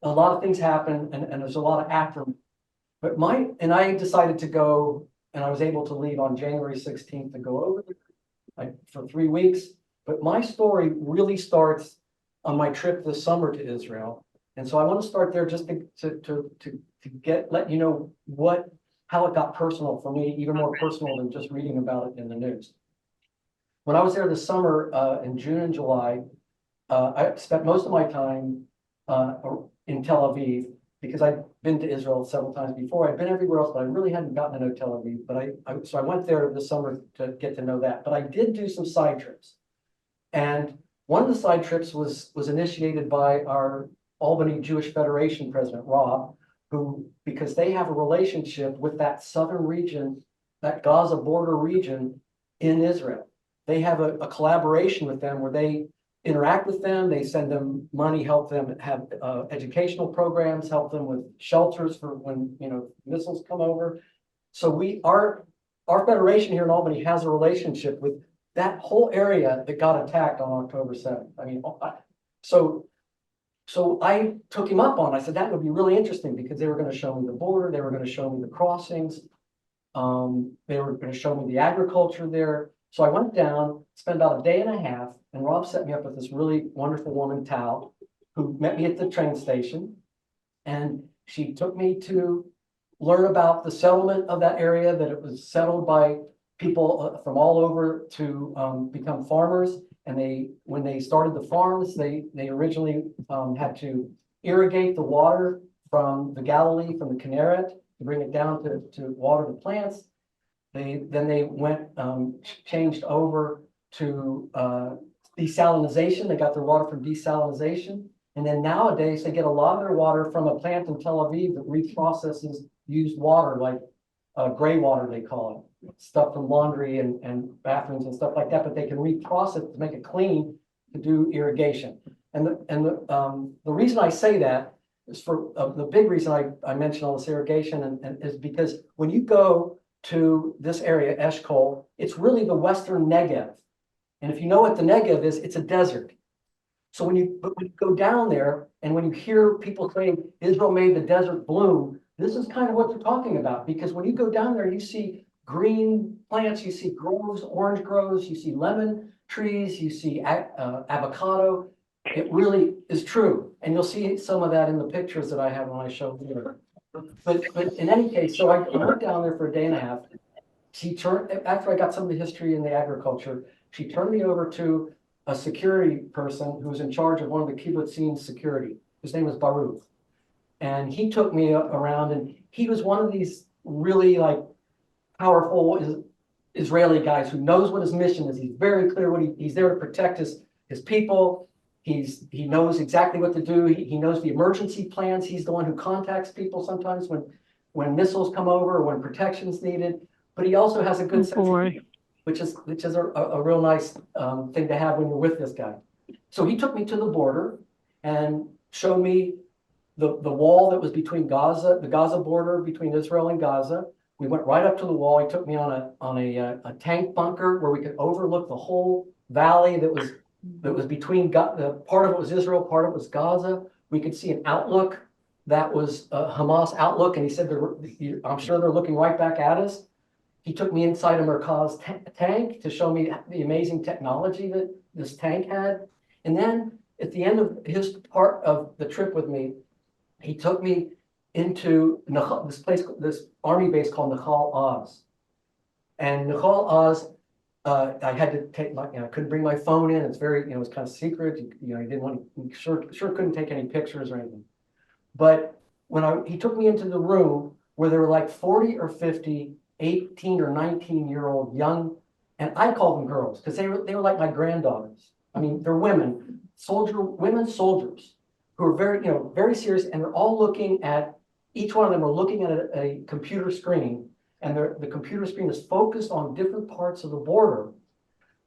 a lot of things happen, and there's a lot of aftermath. But I decided to go, and I was able to leave on January 16th to go over there for 3 weeks. But my story really starts on my trip this summer to Israel. And so I want to start there just to let you know how it got personal for me, even more personal than just reading about it in the news. When I was there this summer, in June and July, I spent most of my time in Tel Aviv, because I'd been to Israel several times before. I'd been everywhere else, but I really hadn't gotten to know Tel Aviv. But so I went there this summer to get to know that. But I did do some side trips. And one of the side trips was initiated by our Albany Jewish Federation president, Rob, who, because they have a relationship with that southern region, that Gaza border region in Israel. They have a collaboration with them where they interact with them, they send them money, help them have educational programs, help them with shelters for when missiles come over. So our federation here in Albany has a relationship with that whole area that got attacked on October 7th. I mean, so I took him up on it. I said that would be really interesting, because they were going to show me the border, they were going to show me the crossings, they were going to show me the agriculture there. So I went down, spent about a day and a half, and Rob set me up with this really wonderful woman, Tal, who met me at the train station. And she took me to learn about the settlement of that area, that it was settled by people from all over to become farmers. And when they started the farms, they originally had to irrigate the water from the Galilee, from the Kinneret, to bring it down to water the plants. Then they went, changed over to desalinization. They got their water from desalinization. And then nowadays they get a lot of their water from a plant in Tel Aviv that reprocesses used water, like gray water, they call it, stuff from laundry and bathrooms and stuff like that, but they can reprocess it to make it clean to do irrigation. And the reason I say that is for the big reason I mention all this irrigation and is because when you go to this area, Eshkol, it's really the Western Negev. And if you know what the Negev is, it's a desert. So when you go down there and when you hear people saying Israel made the desert bloom, this is kind of what they're talking about, because when you go down there, you see green plants, you see groves, orange groves, you see lemon trees, you see avocado. It really is true. And you'll see some of that in the pictures that I have when I show here. But in any case, so I went down there for a day and a half. After I got some of the history and the agriculture, she turned me over to a security person who was in charge of one of the kibbutzim security. His name was Baruch. And he took me around, and he was one of these really powerful Israeli guys who knows what his mission is. He's very clear he's there to protect his people. He knows exactly what to do. He knows the emergency plans. He's the one who contacts people sometimes when missiles come over or when protection's needed. But he also has a good sense of humor, which is a real nice thing to have when you're with this guy. So he took me to the border and showed me the wall that was between Gaza, the Gaza border between Israel and Gaza. We went right up to the wall. He took me on a tank bunker where we could overlook the whole valley that was between, part of it was Israel, part of it was Gaza. We could see an outlook that was a Hamas outlook, and he said, I'm sure they're looking right back at us. He took me inside a Merkaz tank to show me the amazing technology that this tank had. And then at the end of his part of the trip with me, he took me into this army base called Nahal Oz. And Nahal Oz, I had to take I couldn't bring my phone in. It's very, it was kind of secret. He didn't want to, sure couldn't take any pictures or anything. But when he took me into the room where there were like 40 or 50, 18 or 19-year-old young, and I called them girls because they were like my granddaughters. I mean, they're women soldiers who are very serious, and they're all looking at, each one of them are looking at a computer screen, and the computer screen is focused on different parts of the border.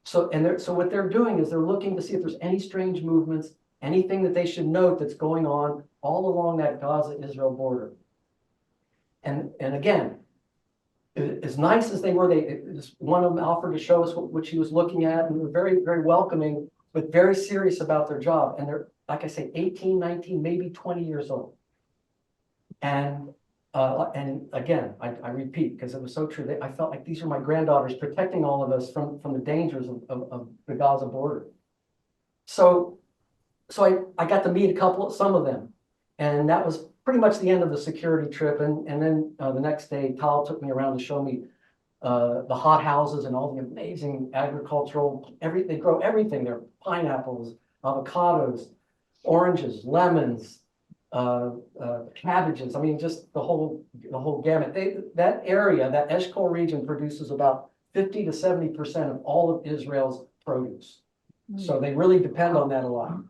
So what they're doing is they're looking to see if there's any strange movements, anything that they should note that's going on all along that Gaza-Israel border. And again, as nice as they were, one of them offered to show us what she was looking at, and they were very, very welcoming, but very serious about their job. And like I say, 18, 19, maybe 20 years old. And again, I repeat, because it was so true, I felt like these are my granddaughters protecting all of us from the dangers of the Gaza border. So I got to meet some of them. And that was pretty much the end of the security trip. And then the next day, Tal took me around to show me the hot houses and all the amazing agricultural, they grow everything there, pineapples, avocados, oranges, lemons, cabbages. I mean, just the whole gamut. That area, that Eshkol region, produces about 50 to 70% of all of Israel's produce. So they really depend on that a lot.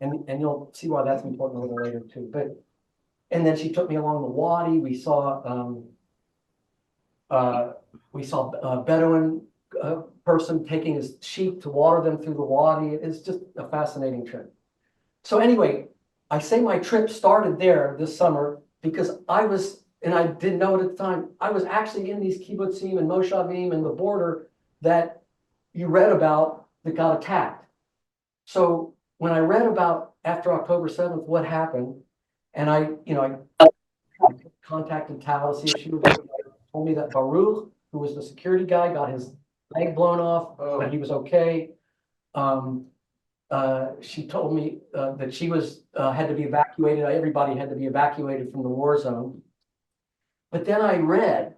And you'll see why that's important a little later too. And then she took me along the Wadi. We saw a Bedouin person taking his sheep to water them through the Wadi. It's just a fascinating trip. So anyway, I say my trip started there this summer because and I didn't know it at the time, I was actually in these kibbutzim and moshavim and the border that you read about that got attacked. So when I read about after October 7th, what happened, and I contacted Tal to see if she would told me that Baruch, who was the security guy, got his leg blown off, but he was okay. She told me that she had to be evacuated. Everybody had to be evacuated from the war zone. But then I read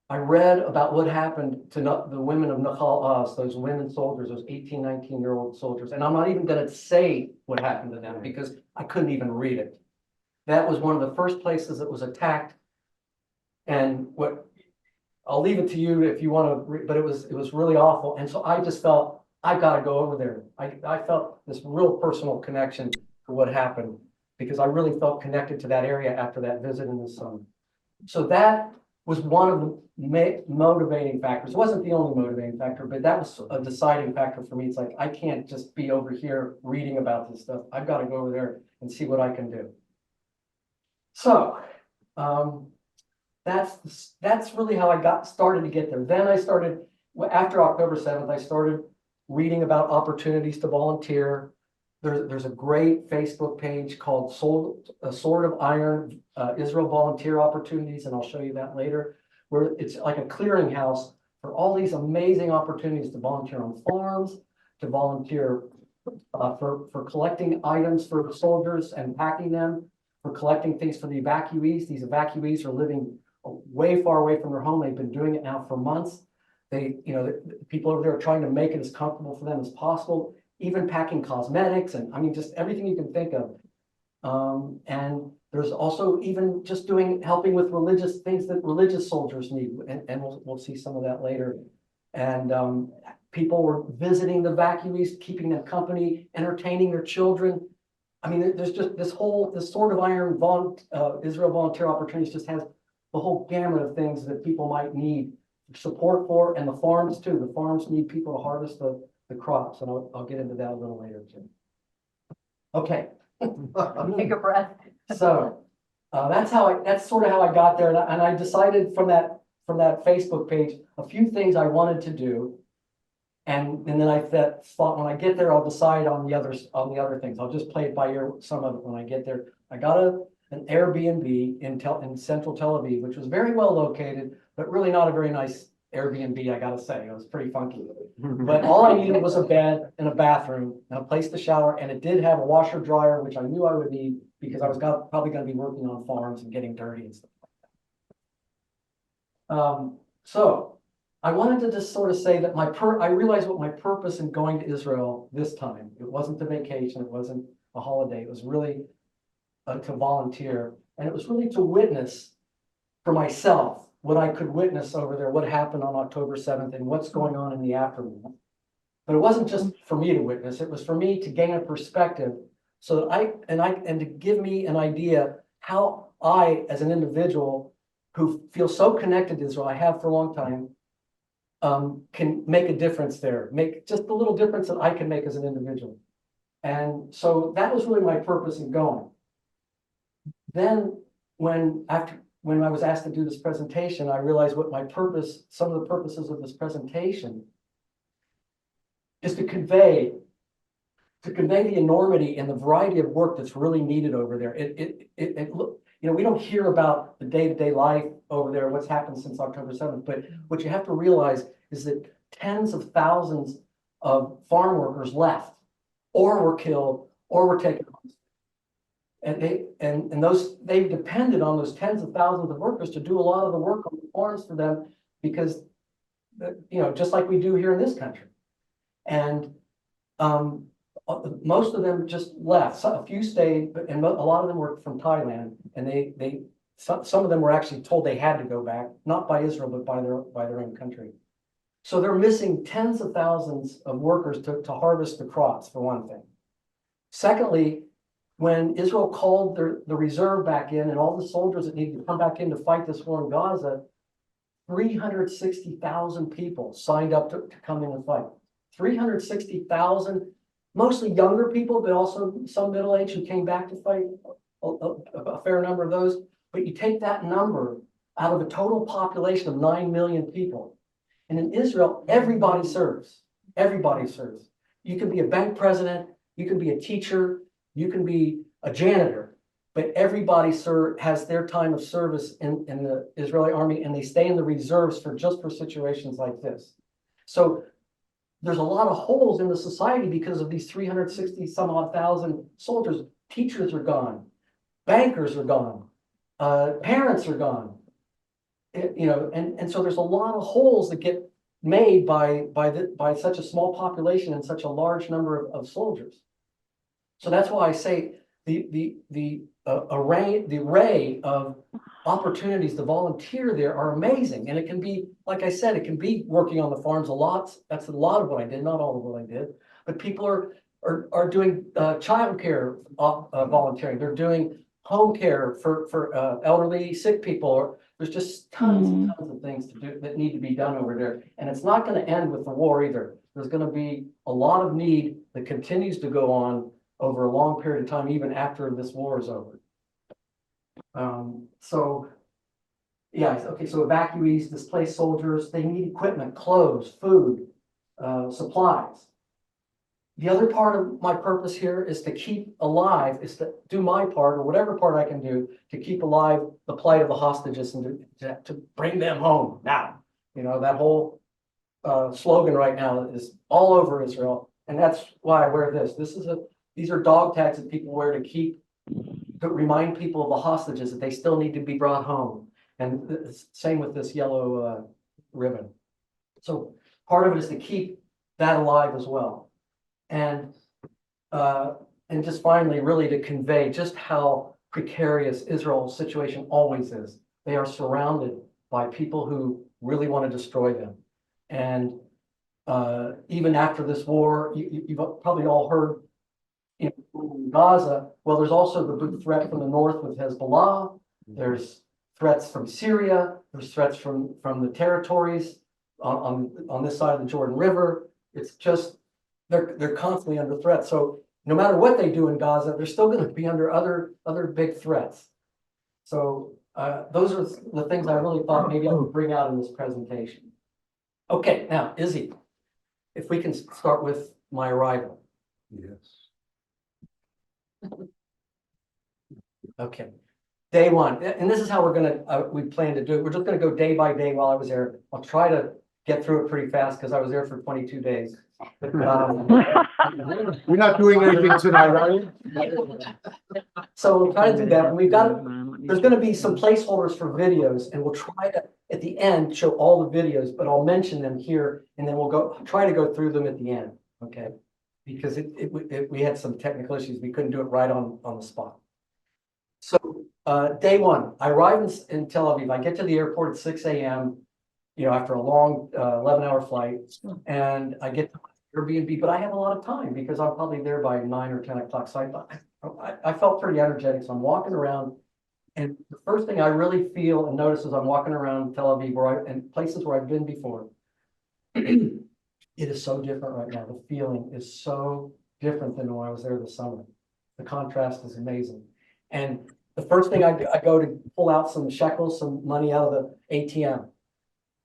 about what happened to the women of Nahal Oz, those women soldiers, those 18, 19-year-old soldiers. And I'm not even going to say what happened to them because I couldn't even read it. That was one of the first places that was attacked. And I'll leave it to you if you want to, but it was really awful. And so I just felt, I've got to go over there. I felt this real personal connection to what happened because I really felt connected to that area after that visit in the summer. So that was one of the motivating factors. It wasn't the only motivating factor, but that was a deciding factor for me. It's like, I can't just be over here reading about this stuff. I've got to go over there and see what I can do. So that's really how I got started to get there. Then I started, after October 7th, I started reading about opportunities to volunteer. There's a great Facebook page called Sword of Iron, Israel Volunteer Opportunities, and I'll show you that later, where it's like a clearinghouse for all these amazing opportunities to volunteer on farms, to volunteer for collecting items for soldiers and packing them, for collecting things for the evacuees. These evacuees are living way far away from their home. They've been doing it now for months. The people over there are trying to make it as comfortable for them as possible, even packing cosmetics and I mean, just everything you can think of. And there's also even just helping with religious things that religious soldiers need. And we'll see some of that later. And people were visiting the evacuees, keeping them company, entertaining their children. I mean, there's just this Sword of Iron Israel Volunteer Opportunities just has the whole gamut of things that people might need support for, and the farms too. The farms need people to harvest the crops, and I'll get into that a little later too. Okay. Take a breath. So that's sort of how I got there, and I decided from that Facebook page a few things I wanted to do, and then I thought when I get there I'll decide on the other things. I'll just play it by ear, some of it when I get there. I got an Airbnb in central Tel Aviv, which was very well located, but really not a very nice Airbnb, I gotta say. It was pretty funky. But all I needed was a bed and a bathroom and a place to shower, and it did have a washer dryer, which I knew I would need because I was probably going to be working on farms and getting dirty and stuff like that. So I wanted to just sort of say that I realized what my purpose in going to Israel this time. It wasn't a vacation, it wasn't a holiday, it was really to volunteer, and it was really to witness for myself what I could witness over there, what happened on October 7th and what's going on in the aftermath. But it wasn't just for me to witness, it was for me to gain a perspective so that and to give me an idea how I, as an individual who feels so connected to Israel, I have for a long time, can make a difference there, make just a little difference that I can make as an individual. And so that was really my purpose in going. Then when I was asked to do this presentation, I realized what some of the purposes of this presentation is to convey to convey the enormity and the variety of work that's really needed over there. Look, you know, we don't hear about the day-to-day life over there, what's happened since October 7th, but what you have to realize is that tens of thousands of farm workers left, or were killed, or were taken. And they depended on those tens of thousands of workers to do a lot of the work on the farms for them, because, you know, just like we do here in this country. And most of them just left. A few stayed, and a lot of them were from Thailand. And some of them were actually told they had to go back, not by Israel, but by their own country. So they're missing tens of thousands of workers to harvest the crops, for one thing. Secondly, when Israel called the reserve back in and all the soldiers that needed to come back in to fight this war in Gaza, 360,000 people signed up to come in and fight. 360,000, mostly younger people, but also some middle-aged who came back to fight, a fair number of those. But you take that number out of a total population of 9 million people. And in Israel, everybody serves. Everybody serves. You can be a bank president, you can be a teacher, you can be a janitor, but everybody has their time of service in the Israeli army, and they stay in the reserves for situations like this. So there's a lot of holes in the society because of these 360 some odd thousand soldiers. Teachers are gone, bankers are gone, parents are gone. You know, and so there's a lot of holes that get made by such a small population and such a large number of soldiers. So that's why I say the array of opportunities to volunteer there are amazing. And it can be, like I said, it can be working on the farms a lot. That's a lot of what I did, not all of what I did. But people are doing childcare volunteering. They're doing home care for elderly, sick people. There's just tons and tons of things to do that need to be done over there. And it's not going to end with the war either. There's going to be a lot of need that continues to go on over a long period of time, even after this war is over. So evacuees, displaced soldiers, they need equipment, clothes, food, supplies. The other part of my purpose here is to keep alive, is to do my part, or whatever part I can do to keep alive the plight of the hostages and to bring them home now. You know, that whole slogan right now is all over Israel. And that's why I wear this. These are dog tags that people wear to remind people of the hostages that they still need to be brought home. And same with this yellow ribbon. So part of it is to keep that alive as well. And just finally, really to convey just how precarious Israel's situation always is. They are surrounded by people who really want to destroy them. And even after this war, you've probably all heard, in Gaza, well, there's also the big threat from the north with Hezbollah. There's threats from Syria. There's threats from the territories on this side of the Jordan River. It's just, they're constantly under threat. So no matter what they do in Gaza, they're still going to be under other big threats. So those are the things I really thought maybe I would bring out in this presentation. Okay, now, Izzy, if we can start with my arrival. Yes. Okay, day one, and this is how we plan to do it. We're just gonna go day by day while I was there. I'll try to get through it pretty fast because I was there for 22 days. You're not doing anything tonight, are you? So we'll try to do that. And there's gonna be some placeholders for videos, and we'll try to, at the end, show all the videos, but I'll mention them here, and then we'll try to go through them at the end, okay? Because we had some technical issues. We couldn't do it right on the spot. So day one, I arrive in Tel Aviv. I get to the airport at 6 a.m., you know, after a long 11-hour flight, and I get to Airbnb, but I have a lot of time because I'm probably there by 9 or 10 o'clock. So I felt pretty energetic. So I'm walking around, and the first thing I really feel and notice as I'm walking around Tel Aviv and places where I've been before, it is so different right now. The feeling is so different than when I was there this summer. The contrast is amazing. And the first thing I go to pull out some shekels, some money out of the ATM,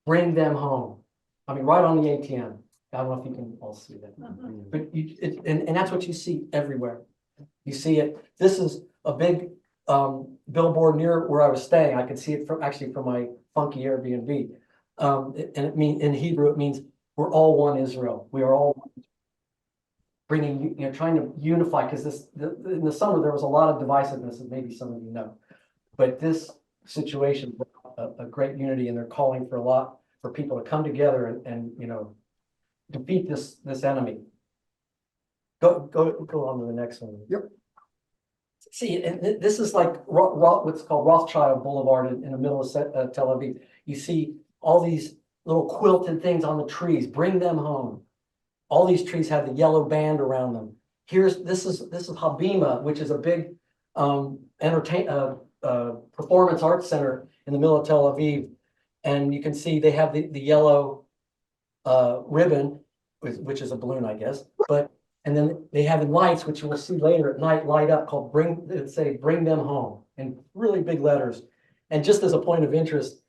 bring them home. I mean, right on the ATM. I don't know if you can all see that, but and that's what you see everywhere. You see it. This is a big billboard near where I was staying. I could see it from my funky Airbnb. And in Hebrew it means we're all one Israel. We are all bringing, trying to unify, because in the summer there was a lot of divisiveness, as maybe some of you know. But this situation brought a great unity, and they're calling for a lot for people to come together and defeat this enemy. Go on to the next one. Yep. See, and this is like what's called Rothschild Boulevard in the middle of Tel Aviv. You see all these little quilted things on the trees. Bring them home. All these trees have the yellow band around them. This is Habima, which is a big performance arts center in the middle of Tel Aviv, and you can see they have the yellow ribbon, which is a balloon, I guess. And then they have in lights, which you will see later at night, light up, called bring them home, in really big letters. And just as a point of interest,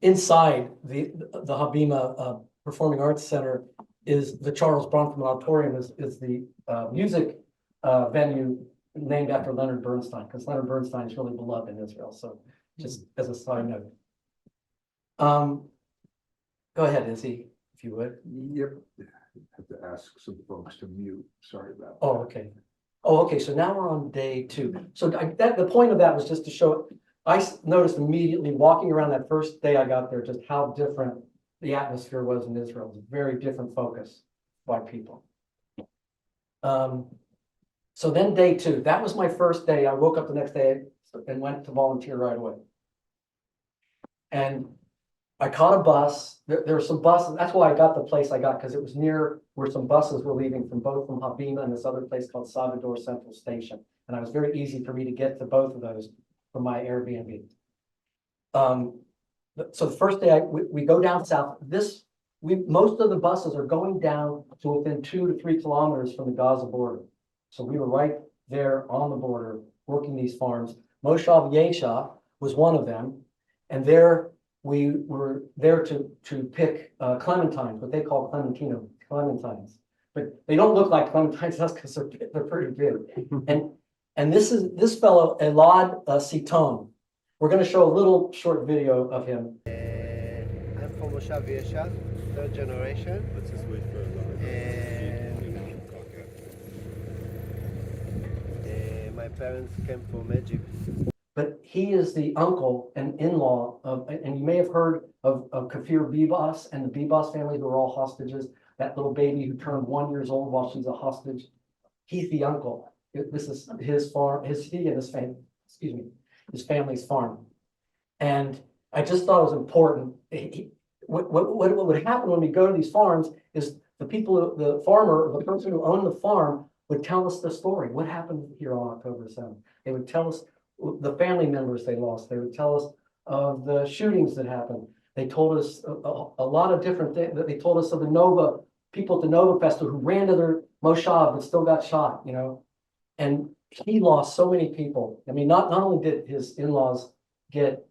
inside the Habima Performing Arts Center is the Charles Bronfman Auditorium, is the music venue named after Leonard Bernstein, because Leonard Bernstein is really beloved in Israel. So just as a side note. Go ahead, Izzy, if you would. Yep. Have to ask some folks to mute. Sorry about that. Oh, okay. Oh, okay. So now we're on day 2. So the point of that was just to show. I noticed immediately walking around that first day I got there just how different the atmosphere was in Israel. It was a very different focus by people. So then day 2. That was my first day. I woke up the next day and went to volunteer right away. And I caught a bus. There were some buses. That's why I got the place I got, because it was near where some buses were leaving from Habima and this other place called Salvador Central Station. And it was very easy for me to get to both of those from my Airbnb. So the first day we go down south. Most of the buses are going down to within 2 to 3 kilometers from the Gaza border. So we were right there on the border working these farms. Moshav Yesha was one of them, and we were there to pick clementines, what they call clementines, but they don't look like clementines because they're pretty big. And this fellow Elad Siton, we're going to show a little short video of him. I'm from Moshav Yesha, 3rd generation. Let's just wait for My parents came from Egypt. But he is the uncle and in-law of, and you may have heard of Kafir Bibas and the Bibas family, who are all hostages. That little baby who turned 1 year old while she's a hostage. He's the uncle. This is his farm, he and his family, his family's farm. And I just thought it was important. What would happen when we go to these farms is the farmer, the person who owned the farm would tell us the story. What happened here on October 7th? They would tell us the family members they lost. They would tell us of the shootings that happened. They told us a lot of different things. They told us of the people at the Nova Festival who ran to their Moshav but still got shot, and he lost so many people. I mean, not only did his in-laws get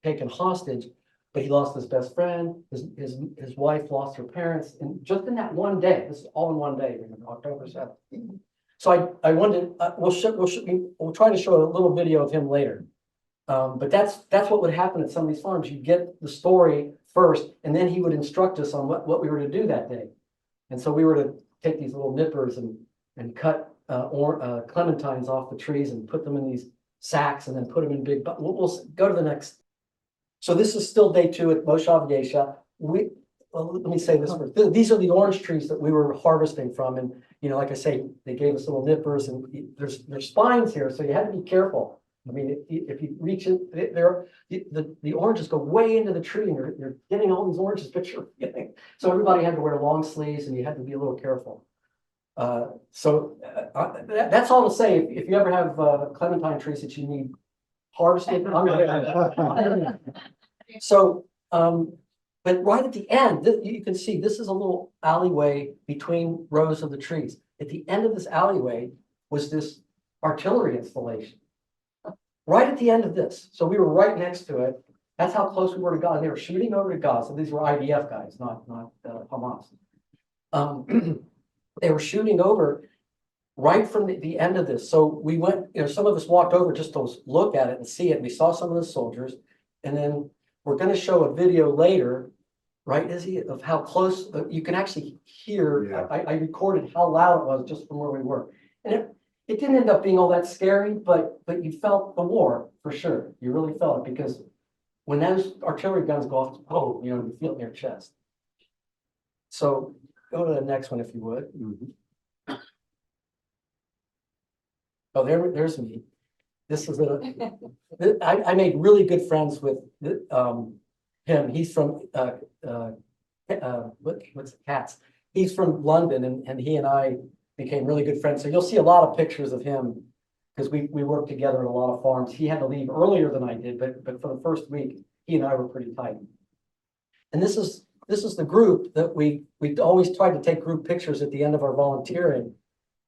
taken hostage, but he lost his best friend, his wife lost her parents, and just in that one day. This is all in one day, October 7th. So I wanted, we'll try to show a little video of him later. But that's what would happen at some of these farms. You get the story first, and then he would instruct us on what we were to do that day. And so we were to take these little nippers and cut clementines off the trees and put them in these sacks and then put them in big. But we'll go to the next. So this is still day 2 at Moshav Yesha. Let me say this first. These are the orange trees that we were harvesting from, and like I say, they gave us little nippers, and there's spines here, so you had to be careful. I mean, if you reach it, the oranges go way into the tree, and you're getting all these oranges, but you're getting. So everybody had to wear long sleeves, and you had to be a little careful. That's all to say. If you ever have clementine trees that you need harvested, so. But right at the end, you can see this is a little alleyway between rows of the trees. At the end of this alleyway was this artillery installation. Right at the end of this. So we were right next to it. That's how close we were to Gaza. They were shooting over to Gaza. These were IDF guys, not Hamas. they were shooting over right from the end of this. So we went, some of us walked over just to look at it and see it. We saw some of the soldiers. And then we're going to show a video later, right, Izzy, of how close you can actually hear. Yeah. I recorded how loud it was just from where we were. And it didn't end up being all that scary, but you felt the war for sure. You really felt it because when those artillery guns go off, oh, you feel it in your chest. So go to the next one if you would. Oh, there's me. This is I made really good friends with him. He's from what's Cats? He's from London, and he and I became really good friends. So you'll see a lot of pictures of him because we worked together at a lot of farms. He had to leave earlier than I did, but for the first week, he and I were pretty tight. And this is the group that we always tried to take group pictures at the end of our volunteering.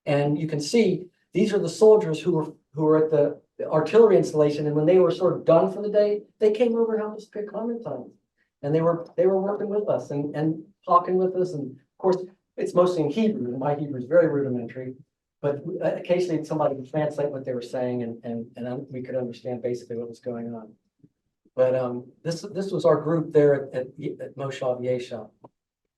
And you can see these are the soldiers who were at the artillery installation, and when they were sort of done for the day, they came over and helped us pick clementines. And they were working with us and talking with us. And of course, it's mostly in Hebrew, and my Hebrew is very rudimentary. But occasionally somebody would translate what they were saying, and we could understand basically what was going on. But this was our group there at Moshav Yesha.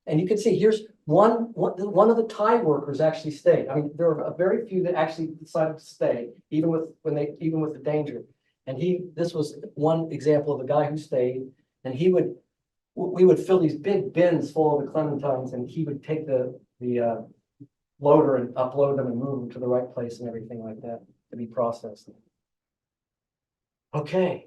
And you can see here's one of the Thai workers actually stayed. I mean, there were very few that actually decided to stay, even with the danger. And this was one example of a guy who stayed, and we would fill these big bins full of the clementines, and he would take the loader and upload them and move them to the right place and everything like that to be processed. Okay.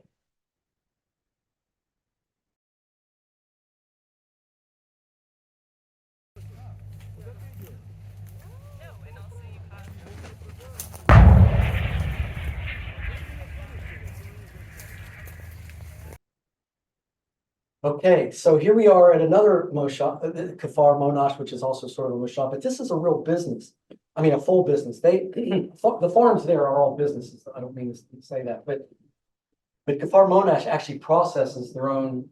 Okay, so here we are at another moshav, Kafar Monash, which is also sort of a moshav, but this is a real business. I mean, a full business. The farms there are all businesses. I don't mean to say that, but Kafar Monash actually processes their own.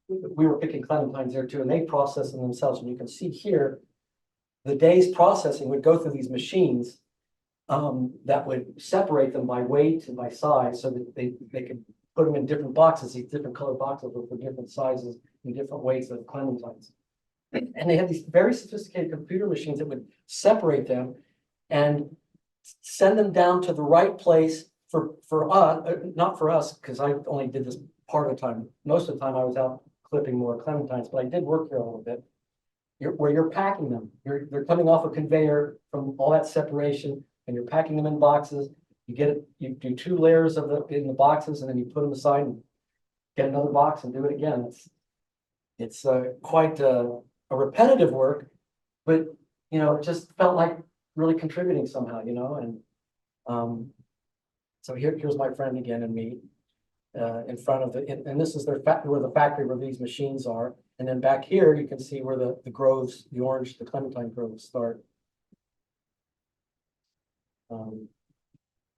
We were picking clementines there too, and they process them themselves. And you can see here, the day's processing would go through these machines that would separate them by weight and by size, so that they could put them in different boxes, these different colored boxes for different sizes and different weights of clementines. And they had these very sophisticated computer machines that would separate them and send them down to the right place for us, not for us, because I only did this part of the time. Most of the time I was out clipping more clementines, but I did work here a little bit. Where you're packing them. They're coming off a conveyor from all that separation, and you're packing them in boxes. You do 2 layers in the boxes, and then you put them aside and get another box and do it again. It's quite a repetitive work, but it just felt like really contributing somehow, and so here's my friend again and me in front of and this is where the factory where these machines are, and then back here you can see where the groves, the clementine groves start.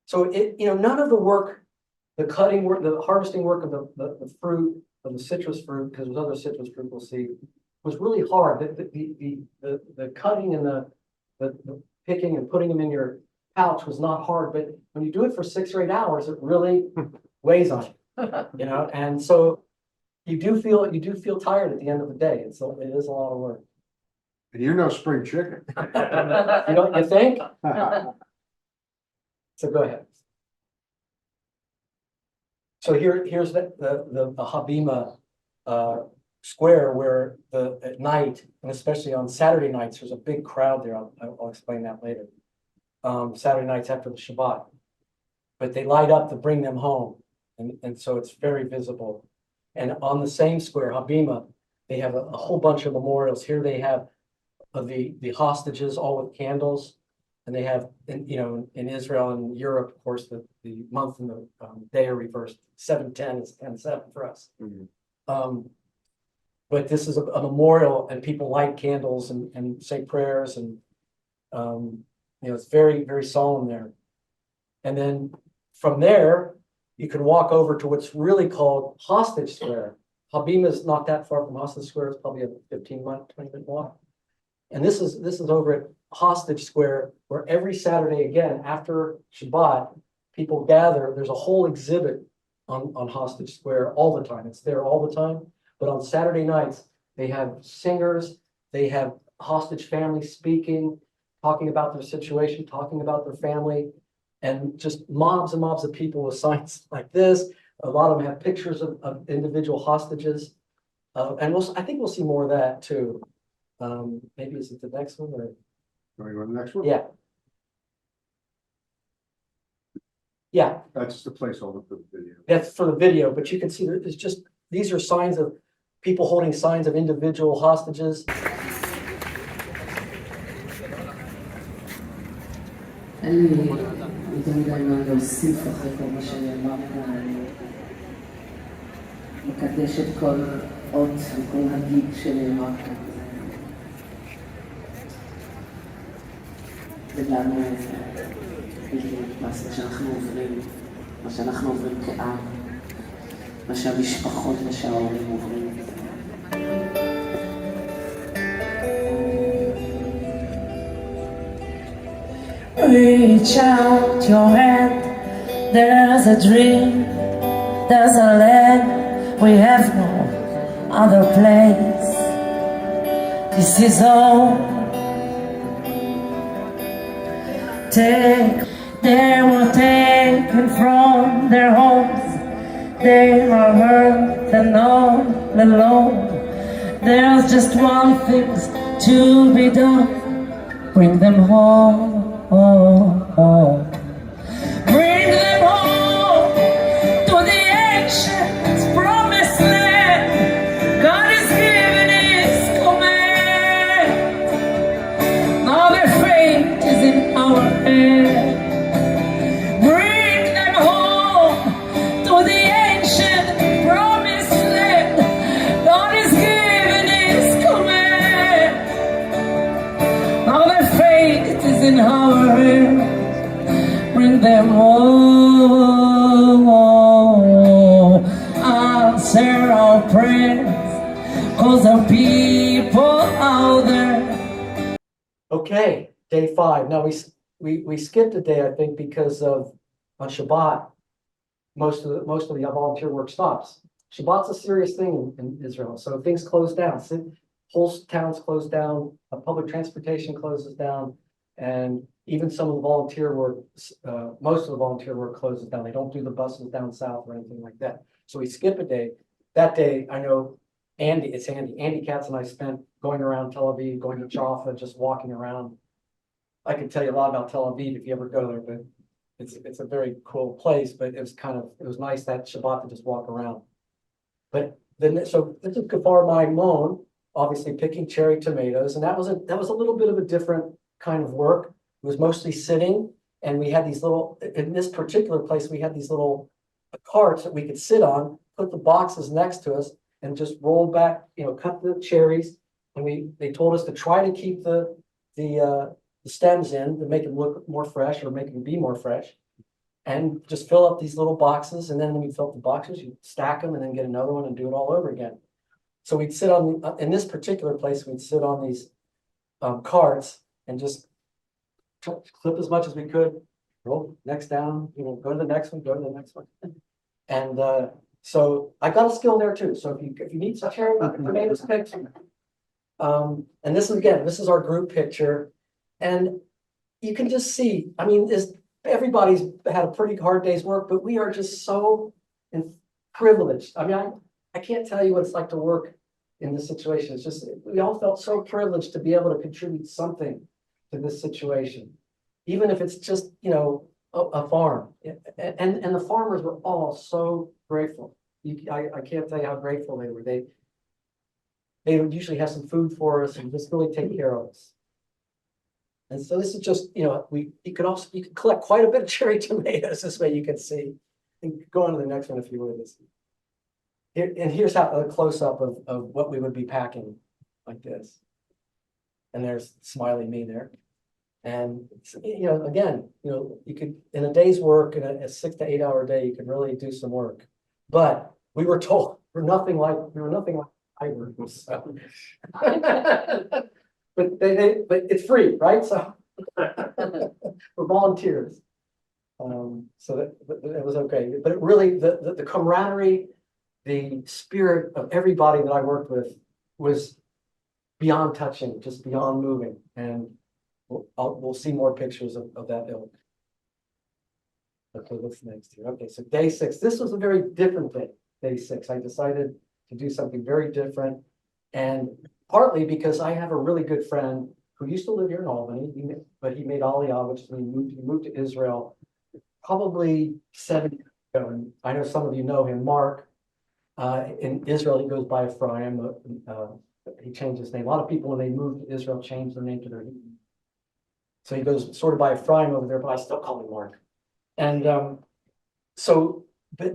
So none of the work, the cutting work, the harvesting work of the fruit, of the citrus fruit, because there's other citrus fruit we'll see, was really hard. The cutting and the picking and putting them in your pouch was not hard, but when you do it for 6 or 8 hours, it really weighs on you, and so you do feel tired at the end of the day. It is a lot of work. And you're no spring chicken. You think? So go ahead. So here's the Habima square where at night, and especially on Saturday nights, there's a big crowd there. I'll explain that later. Saturday nights after the Shabbat, but they light up to bring them home, and so it's very visible. And on the same square, Habima, they have a whole bunch of memorials. Here they have the hostages all with candles. And they have, in Israel and Europe, of course, the month and the day are reversed. 7/10 is 10/7 for us. But this is a memorial, and people light candles and say prayers, and it's very, very solemn there. And then from there, you can walk over to what's really called Hostage Square. Habima is not that far from Hostage Square. It's probably a 15-20-minute walk. And this is over at Hostage Square, where every Saturday, again, after Shabbat, people gather. There's a whole exhibit on Hostage Square all the time. It's there all the time. But on Saturday nights, they have singers, they have hostage families speaking, talking about their situation, talking about their family, and just mobs and mobs of people with signs like this. A lot of them have pictures of individual hostages. And I think we'll see more of that too. Maybe is it the next one or? Can we go to the next one? Yeah. Yeah, That's the placeholder for the video. that's for the video, but you can see that it's just, these are signs of people holding signs of individual hostages. אין לי יותר מדי מה להוסיף אחרי כל מה שנאמר כאן. אני מקדש את כל אות וכל הגיג שנאמר כאן. זה גם בלתי נתפס, מה שאנחנו עוברים כעם, מה שהמשפחות ושההורים עוברים. Reach out your hand, there's a dream, there's a land, we have no other place. This is all. They were taken from their homes, they are hurt and all alone. There's just one thing to be done, bring them home. Bring them home to the ancient promised land. God has given His command. Now their fate is in our hand. Bring them home to the ancient promised land. God has given His command. Now their fate is in our hands. Bring them home. Answer our prayers, 'cause our people out there. Okay, day 5. Now we skipped a day, I think, because of on Shabbat, most of the volunteer work stops. Shabbat's a serious thing in Israel, so things close down. Whole towns close down, public transportation closes down, and even some of the volunteer work, most of the volunteer work closes down. They don't do the buses down south or anything like that. So we skip a day. That day, I know Andy Katz and I spent going around Tel Aviv, going to Jaffa, just walking around. I can tell you a lot about Tel Aviv if you ever go there, but it's a very cool place, but it was nice that Shabbat to just walk around. But then, so this is Kfar Maimon, obviously picking cherry tomatoes, and that was a little bit of a different kind of work. It was mostly sitting, and we had these little, in this particular place, we had these little carts that we could sit on, put the boxes next to us, and just roll back, cut the cherries. And they told us to try to keep the stems in to make them look more fresh or make them be more fresh. And just fill up these little boxes, and then when you fill up the boxes, you stack them and then get another one and do it all over again. So we'd sit in this particular place, we'd sit on these carts and just clip as much as we could, roll next down, go to the next one, go to the next one. And so I got a skill there too. So if you need some cherry tomatoes picked, and this is our group picture, and you can just see, I mean, everybody's had a pretty hard day's work, but we are just so privileged. I mean, I can't tell you what it's like to work in this situation. It's just, we all felt so privileged to be able to contribute something to this situation, even if it's just, a farm. And the farmers were all so grateful. I can't tell you how grateful they were. They would usually have some food for us and just really take care of us. And so this is just, you could collect quite a bit of cherry tomatoes this way, you can see. And go on to the next one if you would. Here's a close-up of what we would be packing like this. And there's smiley me there. And, again, you could, in a day's work, in a 6 to 8 hour day, you could really do some work. But we were told we were nothing like I were. So. but it's free, right? So we're volunteers. So that was okay, but it really, the camaraderie, the spirit of everybody that I worked with was beyond touching, just beyond moving, and we'll see more pictures of that ilk. Okay, what's next here? Okay, so day 6. This was a very different day. Day 6. I decided to do something very different, and partly because I have a really good friend who used to live here in Albany, but he made Aliyah, which means he moved to Israel probably 7 years ago. And I know some of you know him, Mark. In Israel, he goes by Ephraim. He changed his name. A lot of people, when they moved to Israel, changed their name to their Hebrew. So he goes sort of by Ephraim over there, but I still call him Mark. And so, but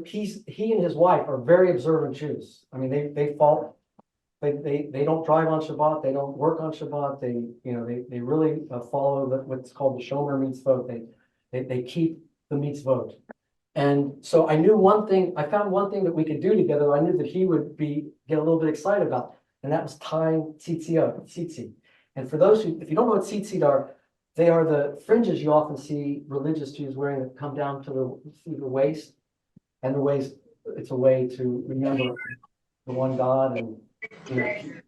he and his wife are very observant Jews. I mean, they don't drive on Shabbat. They don't work on Shabbat. They really follow what's called the Shomer mitzvot. They keep the mitzvot. And so I knew one thing. I found one thing that we could do together. I knew that he would get a little bit excited about, and that was tying tzitzit. And for those if you don't know what tzitzit are, they are the fringes you often see religious Jews wearing that come down to the waist, and it's a way to remember the one God, and and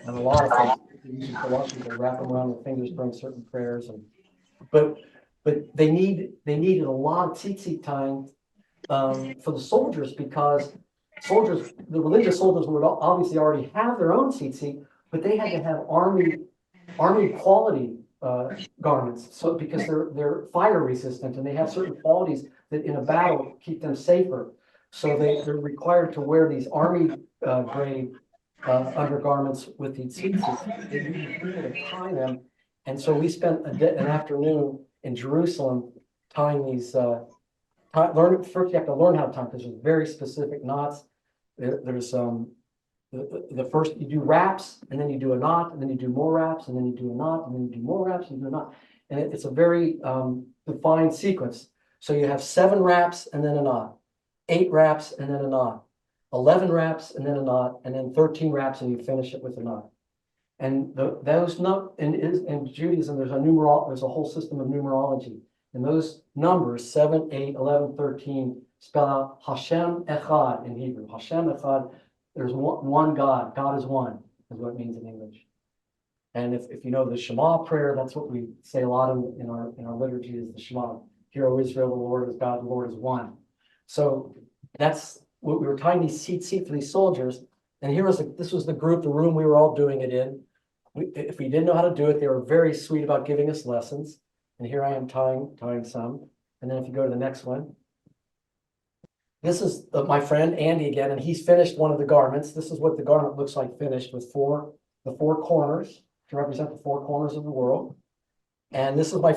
a lot of things. A lot of people wrap them around their fingers during certain prayers, but they needed a lot of tzitzit tying for the soldiers, because the religious soldiers would obviously already have their own tzitzit, but they had to have army quality garments, so because they're fire resistant, and they have certain qualities that in a battle keep them safer. So they're required to wear these army grade undergarments with these tzitzit. They needed people to tie them, and so we spent an afternoon in Jerusalem tying these. First, you have to learn how to tie, because there's very specific knots. There's the first you do wraps, and then you do a knot, and then you do more wraps, and then you do a knot, and then you do more wraps, and you do a knot. And it's a very defined sequence. So you have 7 wraps and then a knot, 8 wraps and then a knot, 11 wraps and then a knot, and then 13 wraps, and you finish it with a knot. And those in Judaism, there's a whole system of numerology. And those numbers, 7, 8, 11, 13, spell out Hashem Echad in Hebrew. Hashem Echad, there's one God. God is one, is what it means in English. And if you know the Shema prayer, that's what we say a lot in our liturgy, is the Shema. Hear, O Israel, the Lord is God, the Lord is one. So that's what we were tying these tzitzit for these soldiers. And this was the room we were all doing it in. If we didn't know how to do it, they were very sweet about giving us lessons. And here I am tying some. And then if you go to the next one, this is my friend Andy again, and he's finished one of the garments. This is what the garment looks like finished, with the four corners to represent the 4 corners of the world. And this is my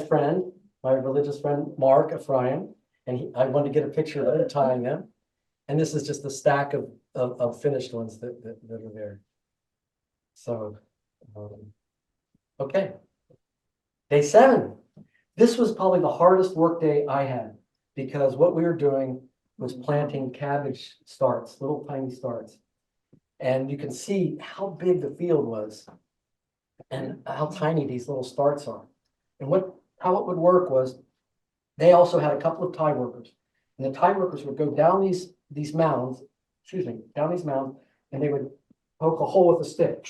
religious friend Mark Ephraim, and I wanted to get a picture of him tying them. And this is just a stack of finished ones that are there. So, okay. Day 7. This was probably the hardest work day I had, because what we were doing was planting cabbage starts, little tiny starts. And you can see how big the field was and how tiny these little starts are. And how it would work was, they also had a couple of tie workers. And the tie workers would go down these mounds, and they would poke a hole with a stick.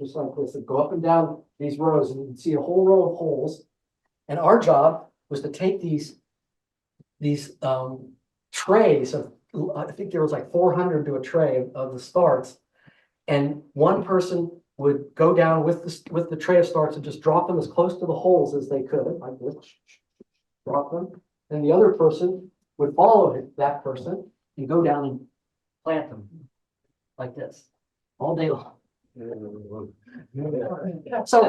Just like this, and go up and down these rows, and you can see a whole row of holes. And our job was to take these trays of, I think there was like 400 to a tray of the starts, and one person would go down with the tray of starts and just drop them as close to the holes as they could, like this, drop them. And the other person would follow that person and go down and plant them like this all day long. So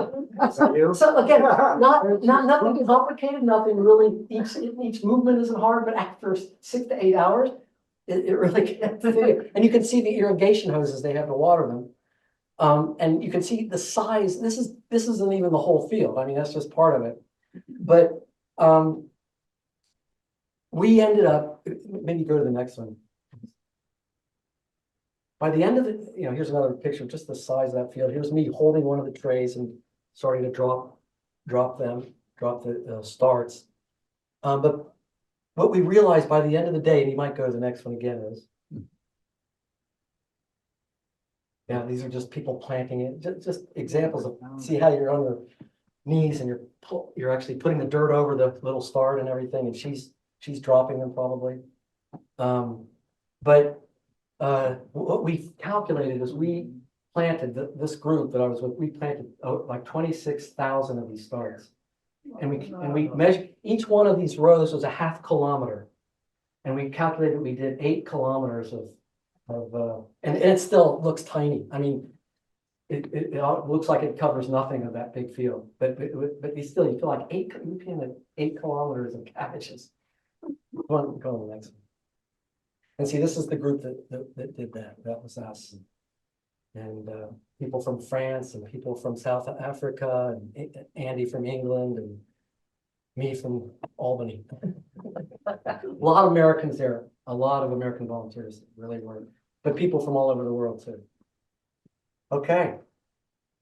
again, not nothing complicated, nothing really. Each movement isn't hard, but after 6 to 8 hours, it really gets to you. And you can see the irrigation hoses they have to water them, and you can see the size. This isn't even the whole field. I mean, that's just part of it. But we ended up. Maybe go to the next one. By the end of the, here's another picture, just the size of that field. Here's me holding one of the trays and starting to drop the starts. But what we realized by the end of the day, and you might go to the next one again, is yeah, these are just people planting it. Just examples of see how you're on your knees and you're actually putting the dirt over the little start and everything, and she's dropping them probably. But what we calculated is we planted this group that I was with. We planted like 26,000 of these starts, and we measured each one of these rows was a ½ kilometer, and we calculated we did 8 kilometers of and it still looks tiny. I mean, it looks like it covers nothing of that big field, but you feel like 8 kilometers of cabbages. Go on to the next one. And see, this is the group that did that. That was us. And people from France and people from South Africa and Andy from England and me from Albany. A lot of Americans there, a lot of American volunteers really were, but people from all over the world too. Okay.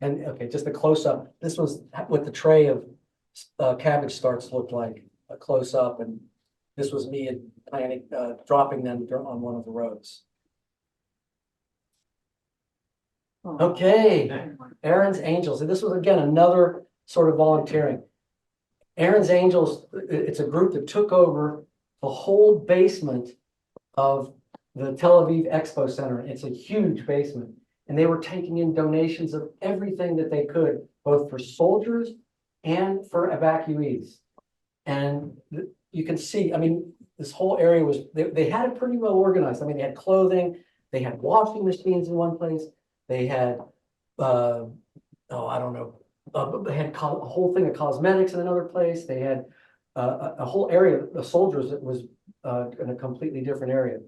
And okay, just a close up. This was what the tray of cabbage starts looked like, a close up, and this was me planting, dropping them on one of the rows. Okay, Aaron's Angels. And this was again another sort of volunteering. Aaron's Angels, it's a group that took over the whole basement of the Tel Aviv Expo Center. It's a huge basement. And they were taking in donations of everything that they could, both for soldiers and for evacuees. And you can see, I mean, this whole area was, they had it pretty well organized. I mean, they had clothing, they had washing machines in one place, they had, I don't know, they had a whole thing of cosmetics in another place. They had a whole area of soldiers that was in a completely different area.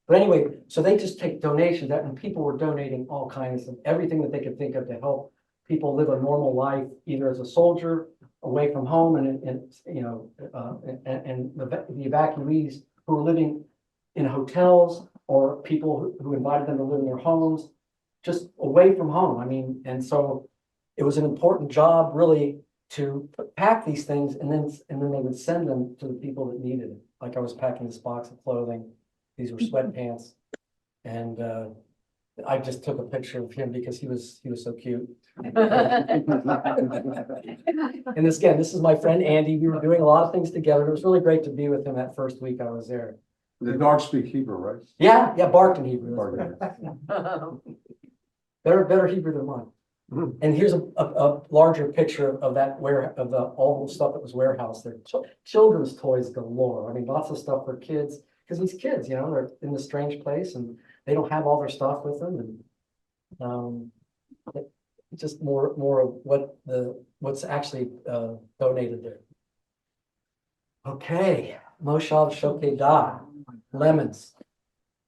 But anyway, so they just take donations, and people were donating all kinds of everything that they could think of to help people live a normal life, either as a soldier away from home, and the evacuees who were living in hotels, or people who invited them to live in their homes, just away from home. I mean, and so it was an important job really to pack these things, and then they would send them to the people that needed it. Like I was packing this box of clothing. These were sweatpants, and I just took a picture of him because he was so cute. And this is my friend Andy. We were doing a lot of things together. It was really great to be with him that first week I was there. The dogs speak Hebrew, right? Yeah, barked in Hebrew. Barked. Better Hebrew than mine. And here's a larger picture of that all the stuff that was warehouse there. Children's toys galore. I mean, lots of stuff for kids. Because these kids, they're in this strange place and they don't have all their stuff with them, and just more of what's actually donated there. Okay, Moshav Shokedah, lemons,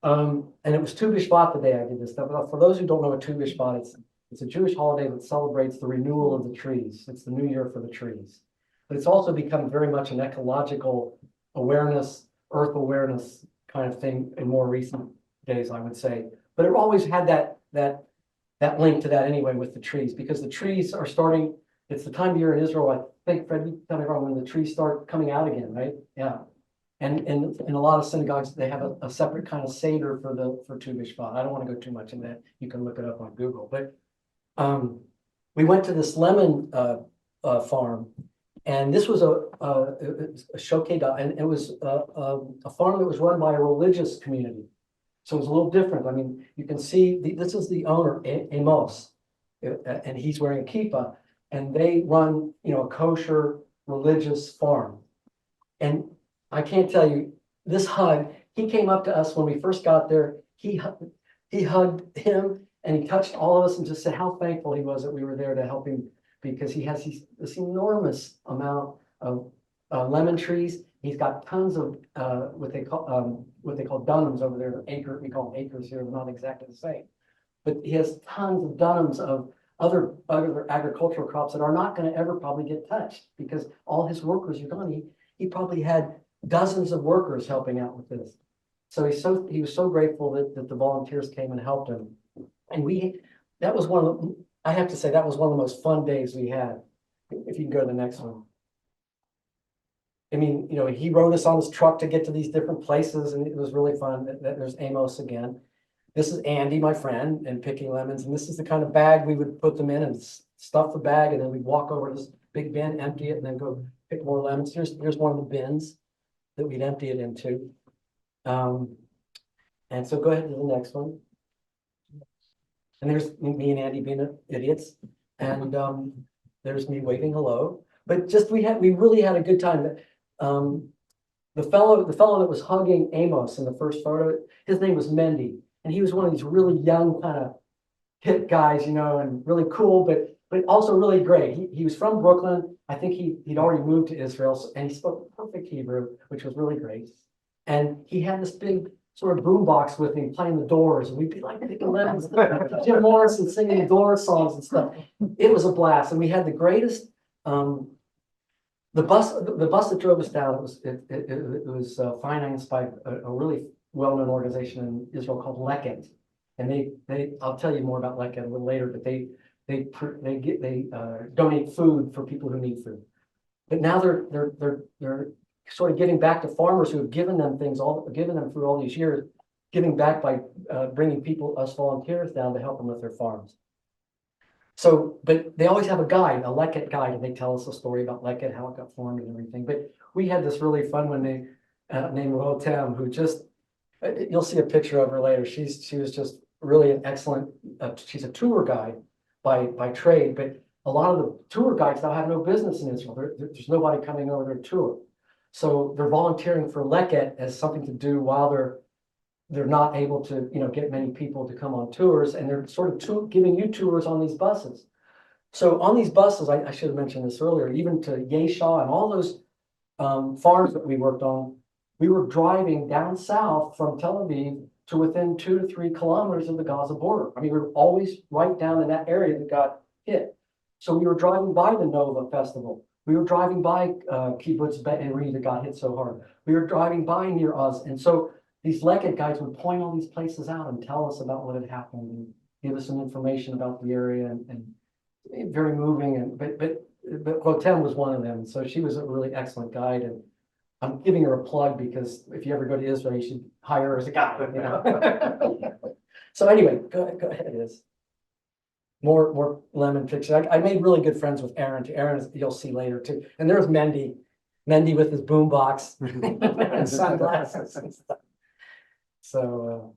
and it was Tu B'Shvat the day I did this stuff. But for those who don't know what Tu B'Shvat, it's a Jewish holiday that celebrates the renewal of the trees. It's the new year for the trees, but it's also become very much an ecological awareness, earth awareness kind of thing in more recent days, I would say. But it always had that link to that anyway with the trees, because the trees are starting, it's the time of year in Israel, I think, Fred, you tell me wrong, when the trees start coming out again, right? Yeah. And in a lot of synagogues, they have a separate kind of Seder for Tu B'Shvat. I don't want to go too much into that. You can look it up on Google. But we went to this lemon farm. And this was a Shokedah, and it was a farm that was run by a religious community. So it was a little different. I mean, you can see, this is the owner, Amos, and he's wearing a kippah, and they run, a kosher religious farm. And I can't tell you, this hug, he came up to us when we first got there, he hugged him, and he touched all of us and just said how thankful he was that we were there to help him, because he has this enormous amount of lemon trees. He's got tons of what they call dunhams over there. Acre, we call them acres here, not exactly the same. But he has tons of dunhams of other agricultural crops that are not going to ever probably get touched, because all his workers are gone. He probably had dozens of workers helping out with this. So he was so grateful that the volunteers came and helped him. And that was one of the, I have to say, that was one of the most fun days we had. If you can go to the next one. I mean, he rode us on his truck to get to these different places, and it was really fun. There's Amos again. This is Andy, my friend, and picking lemons. And this is the kind of bag we would put them in and stuff the bag, and then we'd walk over to this big bin, empty it, and then go pick more lemons. Here's one of the bins that we'd empty it into. And so go ahead to the next one. And there's me and Andy being idiots. And there's me waving hello. But just we really had a good time. The fellow that was hugging Amos in the first photo, his name was Mendy. And he was one of these really young, kind of hip guys, and really cool, but also really great. He was from Brooklyn. I think he'd already moved to Israel, and he spoke perfect Hebrew, which was really great. And he had this big sort of boombox with him playing the Doors, and we'd be like picking lemons, Jim Morrison singing the Doors songs and stuff. It was a blast, and we had the greatest. The bus that drove us down, it was financed by a really well-known organization in Israel called Leket, and I'll tell you more about Leket a little later, but they donate food for people who need food. But now they're sort of giving back to farmers who have given them given them through all these years, giving back by bringing us volunteers down to help them with their farms. So, but they always have a guide, a Leket guide, and they tell us a story about Leket, how it got formed and everything. But we had this really fun one named Rotem, who just, you'll see a picture of her later. She was just really an excellent, she's a tour guide by trade, but a lot of the tour guides now have no business in Israel. There's nobody coming over their tour. So they're volunteering for Leket as something to do while they're not able to, get many people to come on tours, and they're sort of giving you tours on these buses. So on these buses, I should have mentioned this earlier, even to Yesha and all those farms that we worked on, we were driving down south from Tel Aviv to within 2 to 3 kilometers of the Gaza border. I mean, we were always right down in that area that got hit. So we were driving by the Nova Festival. We were driving by Kibbutz Be'eri that got hit so hard. We were driving by Nir Oz. And so these Leket guides would point all these places out and tell us about what had happened and give us some information about the area, and very moving. And but Rotem was one of them. So she was a really excellent guide, and I'm giving her a plug because if you ever go to Israel, you should hire her as a guide. So anyway, go ahead, Liz. More lemon pictures. I made really good friends with Aaron. Aaron, you'll see later too. And there's Mendy with his boombox and sunglasses and stuff. So,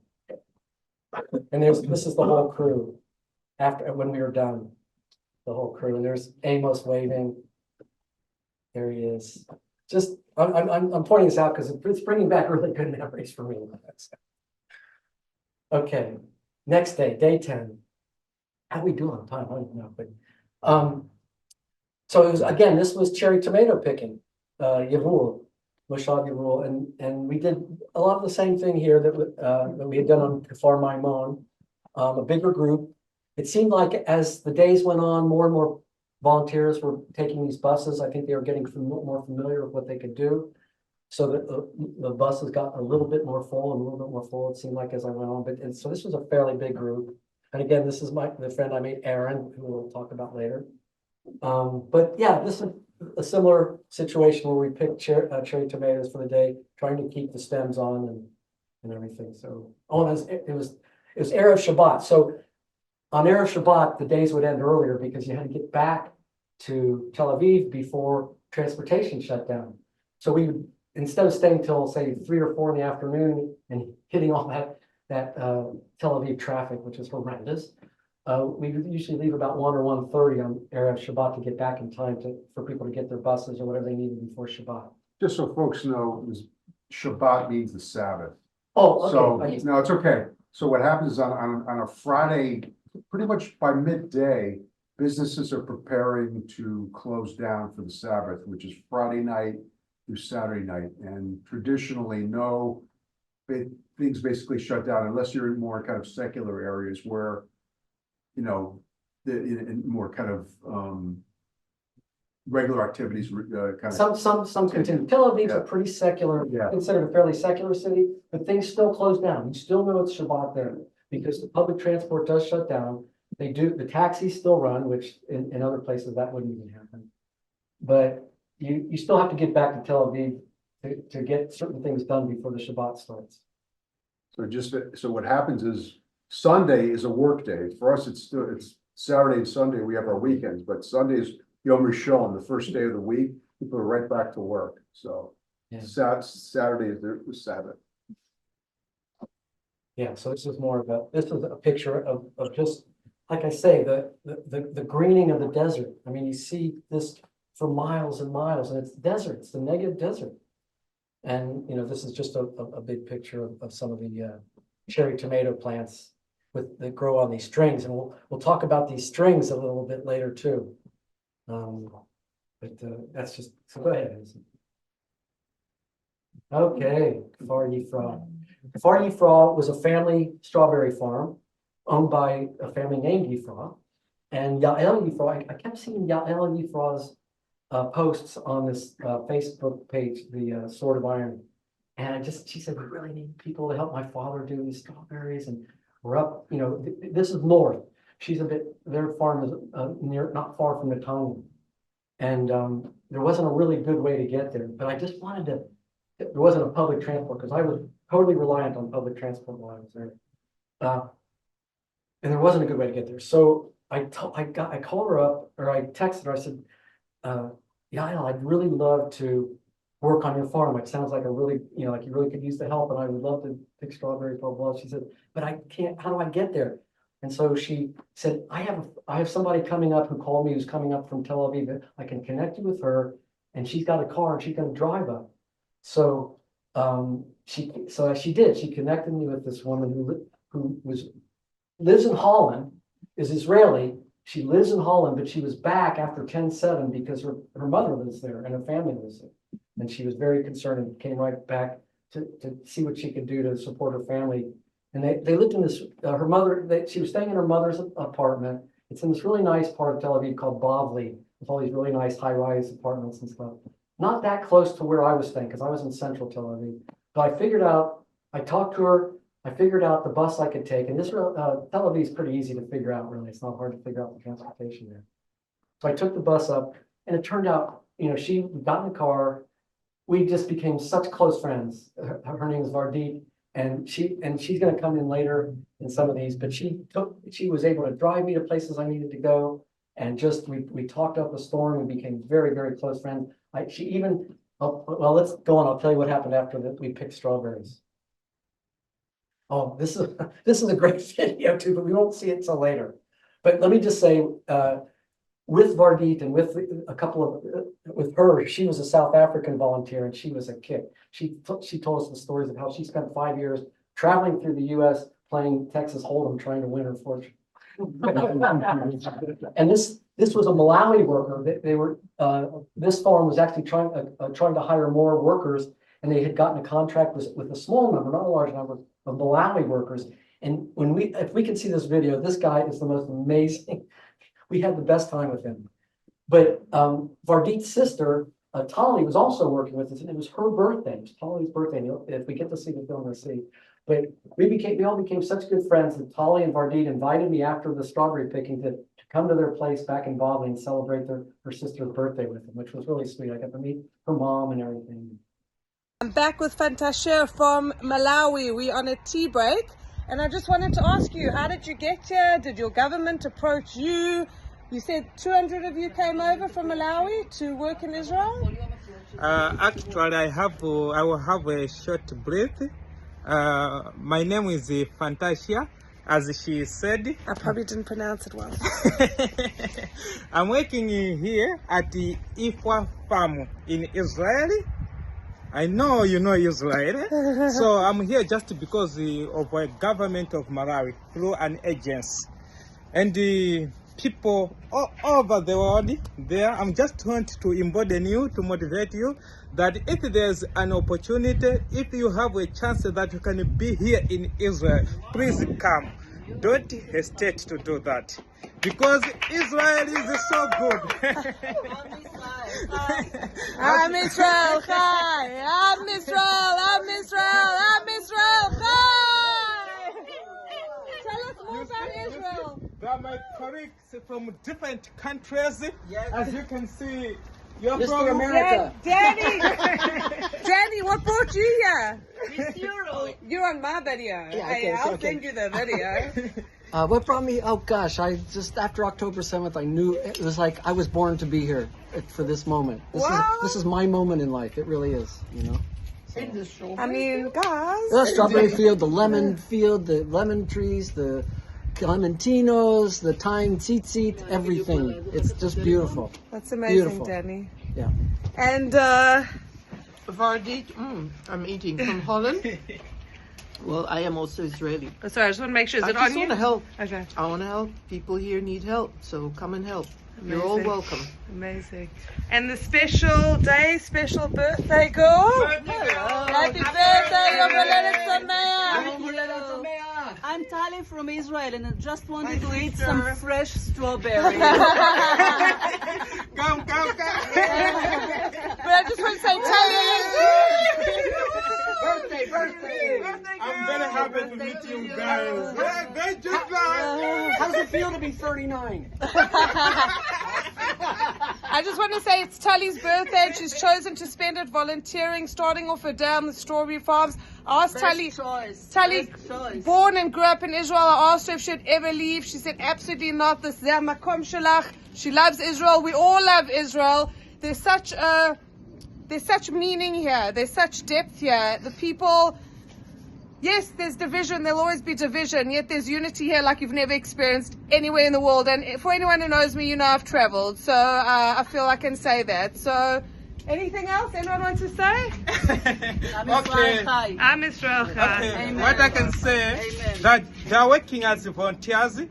and this is the whole crew when we were done, the whole crew. And there's Amos waving. There he is. Just, I'm pointing this out because it's bringing back really good memories for me. Okay, next day 10. How we do on time? I don't know, but so it was, again, this was cherry tomato picking, Yavul, Moshav Yavul, and we did a lot of the same thing here that we had done on Kfar Maimon, a bigger group. It seemed like as the days went on, more and more volunteers were taking these buses. I think they were getting more familiar with what they could do. So that the buses got a little bit more full and a little bit more full, it seemed like, as I went on. So this was a fairly big group. And again, this is the friend I made, Aaron, who we'll talk about later. But yeah, this is a similar situation where we picked cherry tomatoes for the day, trying to keep the stems on and everything. So, it was Erev Shabbat. So on Erev Shabbat, the days would end earlier because you had to get back to Tel Aviv before transportation shut down. So we would, instead of staying till say 3 or 4 in the afternoon and hitting all that Tel Aviv traffic, which is horrendous, we would usually leave about 1 or 1:30 on Erev Shabbat to get back in time for people to get their buses or whatever they needed before Shabbat. Just so folks know, Shabbat means the Sabbath. Oh, okay. So, no, it's okay. So what happens is on a Friday, pretty much by midday, businesses are preparing to close down for the Sabbath, which is Friday night through Saturday night. And traditionally, things basically shut down unless you're in more kind of secular areas where, in more kind of, regular activities, kind of. Some continue. Tel Aviv's a Yeah. pretty secular, Yeah. considered a fairly secular city, but things still close down. You still know it's Shabbat there because the public transport does shut down. The taxis still run, which in other places that wouldn't even happen. But you still have to get back to Tel Aviv to get certain things done before the Shabbat starts. So what happens is Sunday is a work day. For us, it's Saturday and Sunday, we have our weekends, but Sunday is Yom Rishon, the first day of the week. People are right back to work. So Yeah. Saturday is the Sabbath. Yeah, so this is a picture of just, like I say, the greening of the desert. I mean, you see this for miles and miles, and it's desert, it's the Negev desert. And, this is just a big picture of some of the cherry tomato plants that grow on these strings, and we'll talk about these strings a little bit later too. But that's just, so go ahead. Susan. Okay, Kfar Yifra. Kfar Yifra was a family strawberry farm owned by a family named Yifra. And Yael Yifra, I kept seeing Yael Yifra's posts on this Facebook page, the Sword of Iron. And she said, we really need people to help my father do these strawberries. And we're up, this is north. Their farm is not far from Netanya. And there wasn't a really good way to get there, but I just there wasn't a public transport because I was totally reliant on public transport while I was there. And there wasn't a good way to get there. So I called her up, or I texted her, I said, Yael, I'd really love to work on your farm. It sounds like like you really could use the help, and I would love to pick strawberries, blah, blah. She said, but I can't, how do I get there? And so she said, I have somebody coming up who called me who's coming up from Tel Aviv. I can connect you with her, and she's got a car and she's going to drive up. So she did. She connected me with this woman who lives in Holland, is Israeli. She lives in Holland, but she was back after 10/7 because her mother lives there and her family lives there. And she was very concerned and came right back to see what she could do to support her family. And they lived in this, she was staying in her mother's apartment. It's in this really nice part of Tel Aviv called Bavli, with all these really nice high-rise apartments and stuff. Not that close to where I was staying, because I was in central Tel Aviv. But I talked to her, I figured out the bus I could take. And Tel Aviv is pretty easy to figure out, really. It's not hard to figure out the transportation there. So I took the bus up, and it turned out, she got in the car. We just became such close friends. Her name is Vardit. And she's going to come in later in some of these, but she was able to drive me to places I needed to go, and we talked up a storm and became very, very close friends. Let's go on. I'll tell you what happened after that. We picked strawberries. Oh, this is a great video too, but we won't see it till later. But let me just say, with Vardit and with a couple of with her, she was a South African volunteer, and she was a kick. She told us the stories of how she spent 5 years traveling through the U.S. playing Texas Hold'em, trying to win her fortune. And this was a Malawi worker. This farm was actually trying to hire more workers, and they had gotten a contract with a small number, not a large number, of Malawi workers. And if we can see this video, this guy is the most amazing. We had the best time with him. But Vardit's sister, Tali, was also working with us, and it was her birthday. It was Tali's birthday. And if we get to see the film, we'll see. But we all became such good friends that Tali and Vardit invited me after the strawberry picking to come to their place back in Bavli and celebrate her sister's birthday with them, which was really sweet. I got to meet her mom and everything. I'm back with Fantasia from Malawi. We're on a tea break. And I just wanted to ask you, how did you get here? Did your government approach you? You said 200 of you came over from Malawi to work in Israel? Actually, I will have a short brief. My name is Fantasia, as she said. I probably didn't pronounce it well. I'm working here at the Ifwa farm in Israel. I know you know Israel, so I'm here just because of a government of Malawi through an agency. And the people all over the world there, I'm just want to embolden you, to motivate you, that if there's an opportunity, if you have a chance that you can be here in Israel, please come. Don't hesitate to do that, because Israel is so good. I'm Israel Chai. I'm Israel. I'm Israel. I'm Israel Chai. Tell us more about Israel. They are my colleagues from different countries. As you can see, you're Mr. from America. Danny, Danny, what brought you here? Miss Europe. You're on my video. Yeah, Hey, okay, I'll okay. send you the video. What brought me? Oh gosh, I just after October 7th, I knew it was like I was born to be here for this moment. This is my moment in life. It really is, you know. I mean, guys. The strawberry field, the lemon trees, the clementinos, the thyme tzitzit, everything. It's just beautiful. That's amazing, Beautiful. Danny. Yeah. And Vardit, I'm eating from Holland. Well, I am also Israeli. sorry, I just want to make sure. Is I it just on you? want to help. Okay. I want to help. People here need help, so come and help. You're all Amazing. welcome. Amazing. And the special day, special birthday girl. Happy birthday, Yom Haledet Sameach. I'm Tali from Israel and I just wanted to eat some fresh strawberries. Come. But I just want to say, Birthday. I'm very happy to meet you guys. They just How does it feel to be 39? I just want to say it's Tully's birthday and she's chosen to spend it volunteering, starting off her day on the strawberry farms. I asked Tully, born and grew up in Israel, I asked her if she'd ever leave. She said absolutely not. This is her makom shelach. She loves Israel. We all love Israel. There's such meaning here. There's such depth here. The people, yes, there's division. There'll always be division. Yet there's unity here like you've never experienced anywhere in the world. And for anyone who knows me, you know I've traveled. So I feel I can say that. So anything else anyone wants to say? Okay. I'm Israel Chai. Okay, what I can say that they are working as volunteers.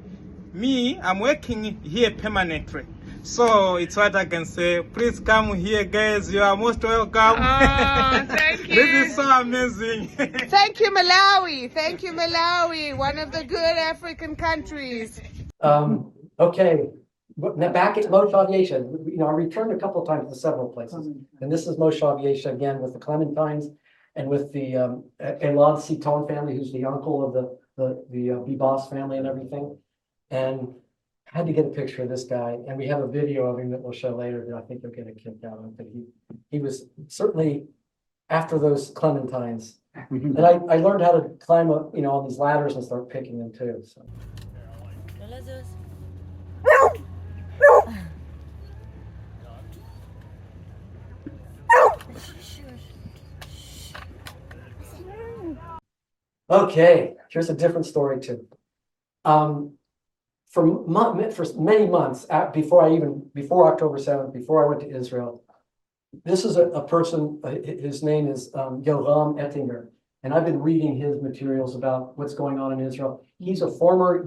Me, I'm working here permanently. So it's what I can say. Please come here, guys. You are most welcome. Oh, thank you. This is so amazing. Thank you, Malawi. Thank you, Malawi. One of the good African countries. Okay. Now back at Moshe Aviation, you know, I returned a couple of times to several places. And this is Moshe Aviation again with the Clementines and with the Elad Siton family, who's the uncle of the Bibas family and everything. And had to get a picture of this guy, and we have a video of him that we'll show later that I think you'll get a kick out of. But he was certainly after those clementines, and I learned how to climb up, you know, on these ladders and start picking them too. So. Okay, here's a different story too. For many months before October 7th, before I went to Israel, this is a person, his name is Yoram Ettinger, and I've been reading his materials about what's going on in Israel. He's a former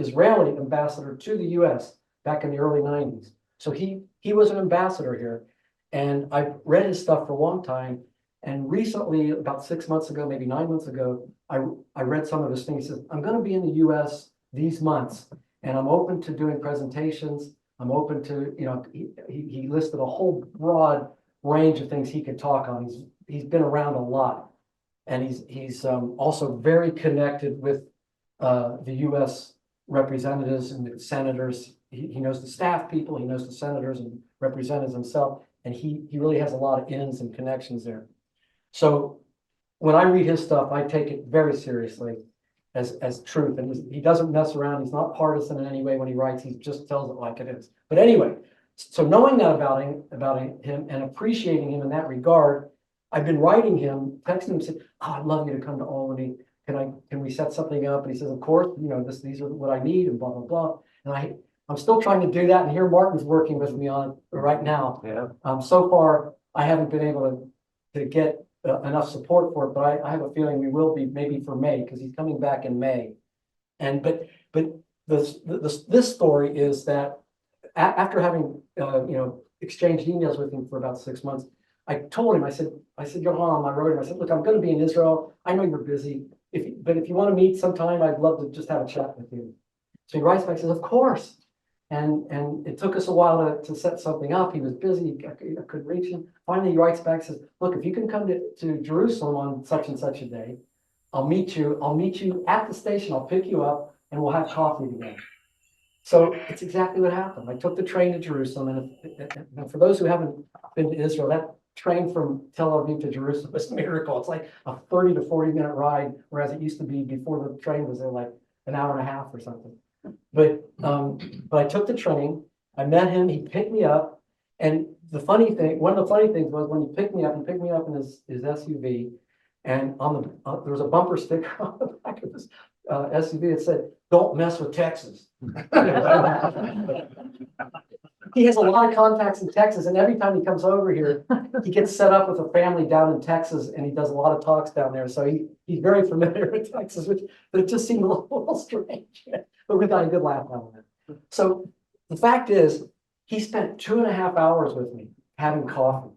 Israeli ambassador to the US back in the early 90s. So he was an ambassador here, and I've read his stuff for a long time. And recently, about 6 months ago, maybe 9 months ago, I read some of his things. He says, I'm going to be in the US these months, and I'm open to doing presentations. I'm open to, you know, he listed a whole broad range of things he could talk on. He's been around a lot. And he's also very connected with the US representatives and the senators. He knows the staff people, he knows the senators and representatives himself, and he really has a lot of ins and connections there. So when I read his stuff, I take it very seriously as truth. And he doesn't mess around. He's not partisan in any way when he writes. He just tells it like it is. But anyway, so knowing that about him and appreciating him in that regard, I've been writing him, texting him, saying, "Oh, I'd love you to come to Albany. Can we set something up?" And he says, "Of course, you know, these are what I need," and blah, blah, blah. And I'm still trying to do that. And here Martin's working with me on it right now. Yeah. So far, I haven't been able to get enough support for it, but I have a feeling we will be maybe for May, because he's coming back in May. And but this story is that after having exchanged emails with him for about 6 months, I told him, I said, Yoram, I wrote him, I said, look, I'm going to be in Israel. I know you're busy, but if you want to meet sometime, I'd love to just have a chat with you. So he writes back, says, of course. And it took us a while to set something up. He was busy. I couldn't reach him. Finally, he writes back, says, look, if you can come to Jerusalem on such and such a day, I'll meet you at the station. I'll pick you up and we'll have coffee together. So it's exactly what happened. I took the train to Jerusalem. And for those who haven't been to Israel, that train from Tel Aviv to Jerusalem is a miracle. It's like a 30 to 40-minute ride, whereas it used to be before the train was there like an hour and a half or something. But I took the train, I met him, he picked me up, and one of the funny things was when he picked me up in his SUV, and there was a bumper sticker on the back of his SUV that said, "Don't mess with Texas." He has a lot of contacts in Texas, and every time he comes over here, he gets set up with a family down in Texas, and he does a lot of talks down there. So he's very familiar with Texas, but it just seemed a little strange. But we got a good laugh out of it. So the fact is, he spent 2.5 hours with me having coffee,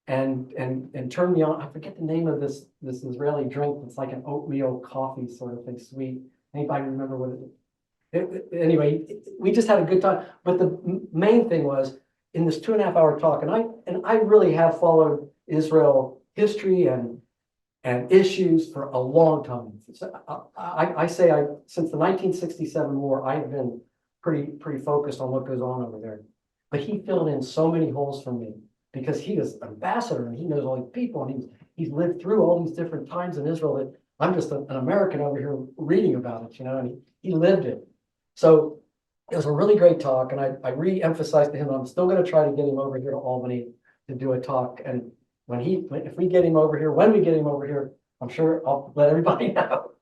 and turned me on. I forget the name of this Israeli drink. It's like an oatmeal coffee sort of thing, sweet. Anybody remember what it is? Anyway, we just had a good time. But the main thing was in this 2.5 hour talk, and I really have followed Israel history and issues for a long time. I say since the 1967 war, I've been pretty focused on what goes on over there. But he filled in so many holes for me because he was ambassador and he knows all these people and he's lived through all these different times in Israel that I'm just an American over here reading about it, and he lived it. So it was a really great talk, and I re-emphasized to him I'm still going to try to get him over here to Albany to do a talk. And if we get him over here, I'm sure I'll let everybody know.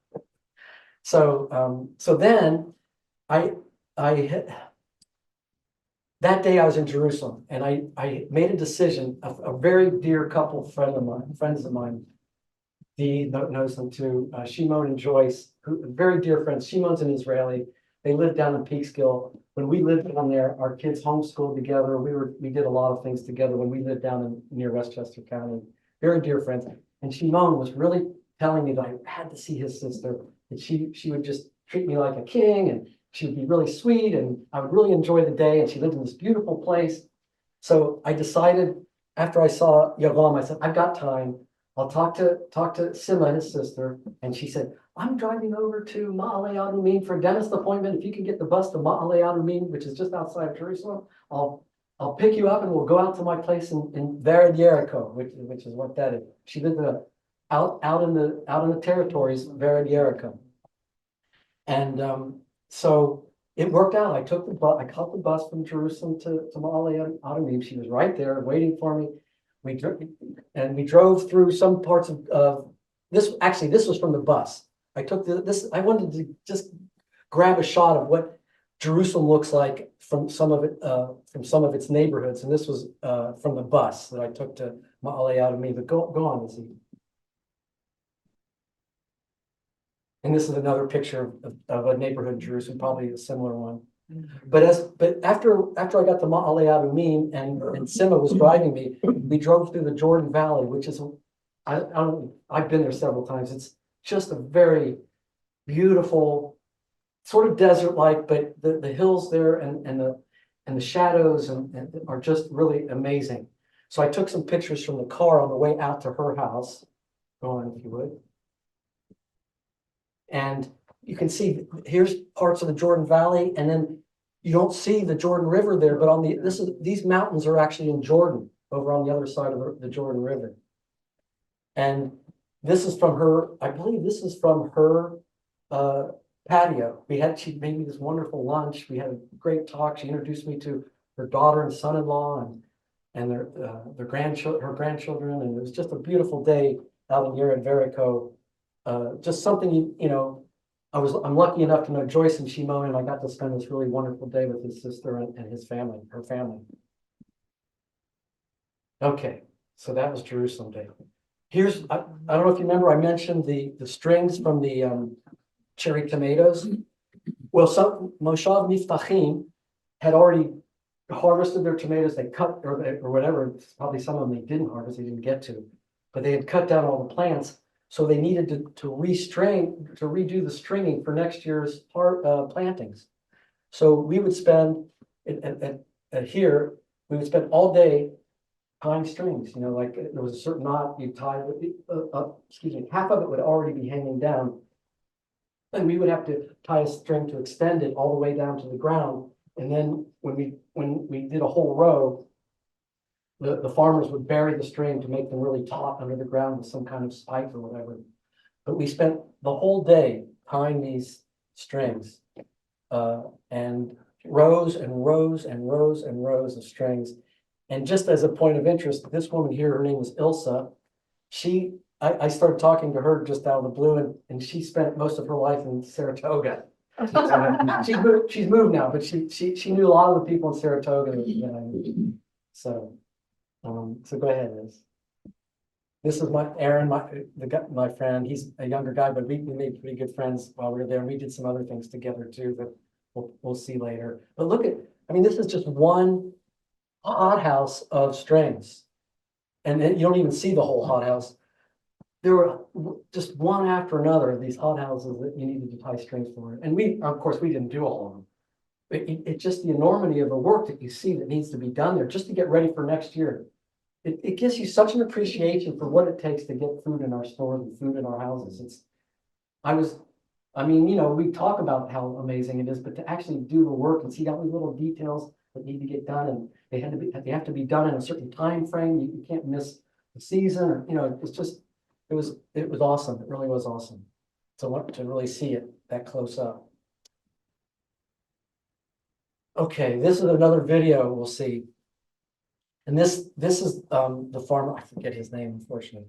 So then that day I was in Jerusalem, and I made a decision. A very dear couple friends of mine, Dee knows them too, Shimon and Joyce, very dear friends. Shimon's an Israeli. They lived down in Peekskill. When we lived down there, our kids homeschooled together. We did a lot of things together when we lived down near Westchester County. Very dear friends. And Shimon was really telling me that I had to see his sister, that she would just treat me like a king, and she would be really sweet, and I would really enjoy the day. And she lived in this beautiful place. So I decided after I saw Yavam, I said, I've got time. I'll talk to Sima, his sister. And she said, I'm driving over to Ma'ale Adumim for a dentist appointment. If you can get the bus to Ma'ale Adumim, which is just outside of Jerusalem, I'll pick you up and we'll go out to my place in Vered Jericho, which is what that is. She lived out in the territories, Vered Jericho. And so it worked out. I caught the bus from Jerusalem to Ma'ale Adumim. She was right there waiting for me. We drove through some parts of this. Actually, this was from the bus. I took this. I wanted to just grab a shot of what Jerusalem looks like from some of its neighborhoods, and this was from the bus that I took to Ma'ale Adumim. But go on, Izzy. And this is another picture of a neighborhood in Jerusalem, probably a similar one. But after I got to Ma'ale Adumim and Sima was driving me, we drove through the Jordan Valley, which is I've been there several times. It's just a very beautiful, sort of desert-like, but the hills there and the shadows and are just really amazing. So I took some pictures from the car on the way out to her house. Go on, if you would. And you can see here's parts of the Jordan Valley, and then you don't see the Jordan River there, but these mountains are actually in Jordan, over on the other side of the Jordan River. And this is from her, I believe this is from her patio. She made me this wonderful lunch. We had a great talk. She introduced me to her daughter and son-in-law and her grandchildren, and it was just a beautiful day out in Yered Jericho. Just something, I'm lucky enough to know Joyce and Shimon, and I got to spend this really wonderful day with his sister and her family. Okay, so that was Jerusalem Day. I don't know if you remember, I mentioned the strings from the cherry tomatoes. Well, some Moshav Niftachim had already harvested their tomatoes. They cut or whatever. Probably some of them they didn't harvest. They didn't get to, but they had cut down all the plants. So they needed to redo the stringing for next year's plantings. So we would spend here, we would spend all day tying strings, like there was a certain knot you tie, half of it would already be hanging down. And we would have to tie a string to extend it all the way down to the ground. And then when we did a whole row, the farmers would bury the string to make them really taut under the ground with some kind of spike or whatever. But we spent the whole day tying these strings, and rows and rows and rows and rows of strings. And just as a point of interest, this woman here, her name was Ilsa. I started talking to her just out of the blue, and she spent most of her life in Saratoga. She's moved now, but she knew a lot of the people in Saratoga. So go ahead, Liz. This is Aaron, my friend. He's a younger guy, but we made pretty good friends while we were there. And we did some other things together too that we'll see later. But look this is just one hothouse of strings. And then you don't even see the whole hothouse. There were just one after another of these hothouses that you needed to tie strings for. And of course, we didn't do all of them. But it's just the enormity of the work that you see that needs to be done there just to get ready for next year. It gives you such an appreciation for what it takes to get food in our stores and food in our houses. We talk about how amazing it is, but to actually do the work and see all these little details that need to get done, and they have to be done in a certain time frame. You can't miss the season, or it was awesome. It really was awesome to really see it that close up. Okay, this is another video we'll see. And this is the farmer, I forget his name, unfortunately,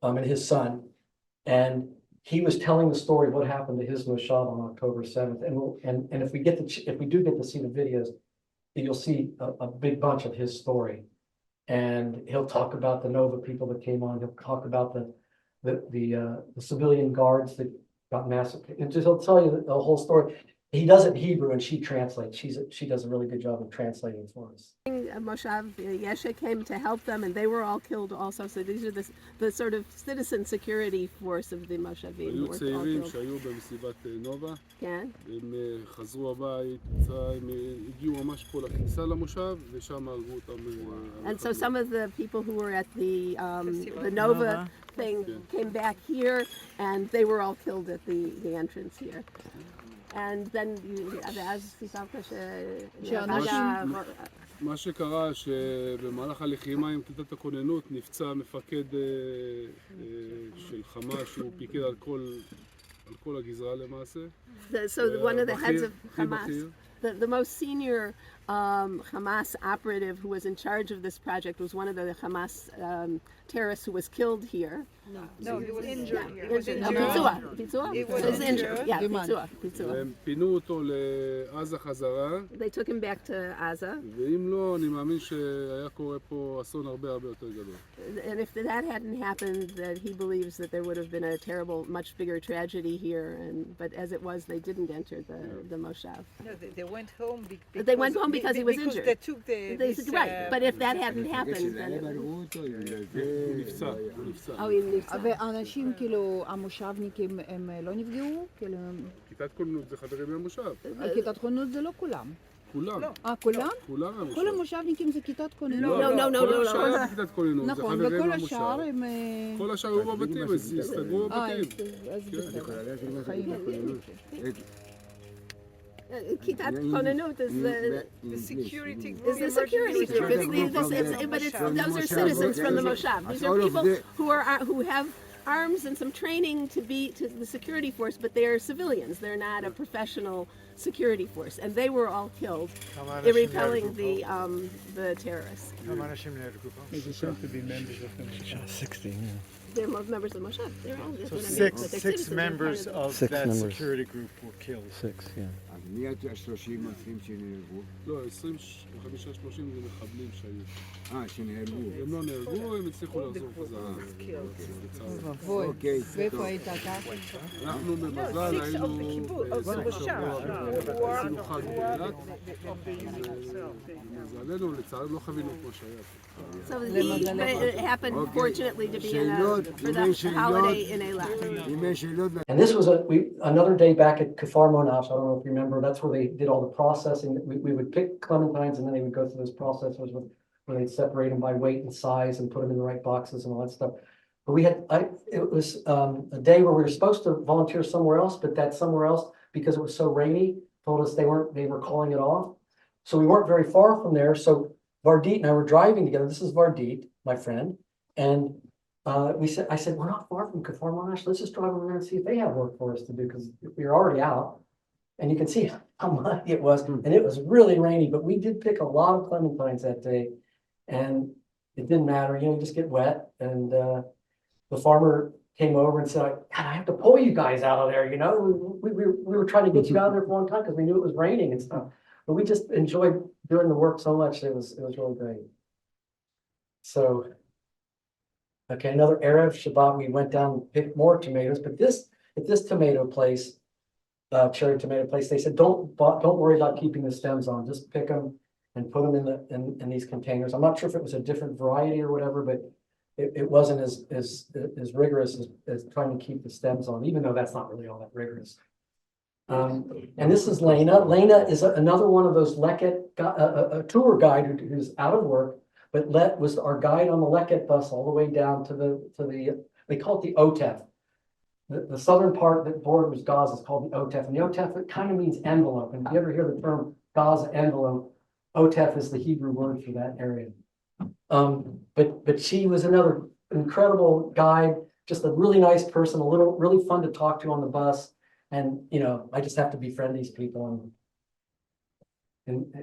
and his son. And he was telling the story of what happened to his moshav on October 7th. And if we do get to see the videos, you'll see a big bunch of his story. And he'll talk about the Nova people that came on. He'll talk about the civilian guards that got massacred. And he'll tell you the whole story. He does it in Hebrew and she translates. She does a really good job of translating for us. Moshav Yesha came to help them, and they were all killed also. So these are the sort of citizen security force of the Moshavim. היו צעירים שהיו במסיבת נובה. כן. הם חזרו הביתה, הם הגיעו ממש פה לכניסה למושב, ושם הרגו אותם. And so some of the people who were at the Nova thing came back here, and they were all killed at the entrance here. And then ואז סיפרת מה שקרה שבמהלך הלחימה עם כיתת הכוננות נפצע מפקד של חמאס שהוא פיקד על כל הגזרה למעשה. So one of the heads of Hamas, the most senior Hamas operative who was in charge of this project was one of the Hamas terrorists who was killed here. No, he was injured here. Pitzua? He was injured. Yeah, Pitzua. והם פינו אותו לעזה חזרה. They took him back to Gaza. ואם לא, אני מאמין שהיה קורה פה אסון הרבה יותר גדול. And if that hadn't happened, that he believes that there would have been a terrible, much bigger tragedy here. But as it was, they didn't enter the Moshav. No, they went home because he was injured. They took right, but if that hadn't happened, then הוא נפצע. ואנשים, המושבניקים, הם לא נפגעו? כיתת כוננות זה חברים מהמושב. כיתת כוננות זה לא כולם. כולם. כולם? כולם מהמושב. כל המושבניקים זה כיתת כוננות. כל השאר היה בכיתת כוננות, זה נכון, חברים וכל מהמושב. השאר הם... כל השאר היו בבתים, אז הסתגרו בבתים. אז בסדר. חיים. Kitat Konanut is the security group. But those are citizens from the Moshav. These are people who have arms and some training to the security force, but they are civilians. They're not a professional security force, and they were all killed in repelling the terrorists. They're members of Moshav. So six members of that security group were killed. לא, 25-30 זה מחבלים שהיו. שנהרגו. הם לא נהרגו, הם הצליחו לחזור חזרה. אוקיי, ואיפה היית אתה? אנחנו במזל היינו בסוף שבוע, עשינו חג באילת. מזלנו, לצערנו לא חווינו כמו שהיה. So it happened, fortunately, to be for the holiday in Eilat. And this was another day back at Kfar Monash. I don't know if you remember whatever. That's where they did all the processing. We would pick clementines and then they would go through those processors where they'd separate them by weight and size and put them in the right boxes and all that stuff. But it was a day where we were supposed to volunteer somewhere else, but that somewhere else, because it was so rainy, told us they were calling it off. So we weren't very far from there. So Vardit and I were driving together. This is Vardit, my friend. And I said, we're not far from Kfar Monash. Let's just drive over there and see if they have work for us to do, because we were already out. And you can see how muddy it was. And it was really rainy, but we did pick a lot of clementines that day. And it didn't matter, you just get wet. And the farmer came over and said, God, I have to pull you guys out of there, We were trying to get you out of there for a long time because we knew it was raining and stuff. But we just enjoyed doing the work so much. It was really great. So, okay, another Erev Shabbat, we went down and picked more tomatoes, but at this tomato place, cherry tomato place, they said, don't worry about keeping the stems on, just pick them and put them in these containers. I'm not sure if it was a different variety or whatever, but it wasn't as rigorous as trying to keep the stems on, even though that's not really all that rigorous. And this is Lena. Lena is another one of those Leket, a tour guide who's out of work, but was our guide on the Leket bus all the way down to the they call it the OTEF. The southern part that borders Gaza is called the OTEF. And the OTEF, it kind of means envelope. And if you ever hear the term Gaza envelope, OTEF is the Hebrew word for that area. But she was another incredible guide, just a really nice person, really fun to talk to on the bus. And, I just have to befriend these people. And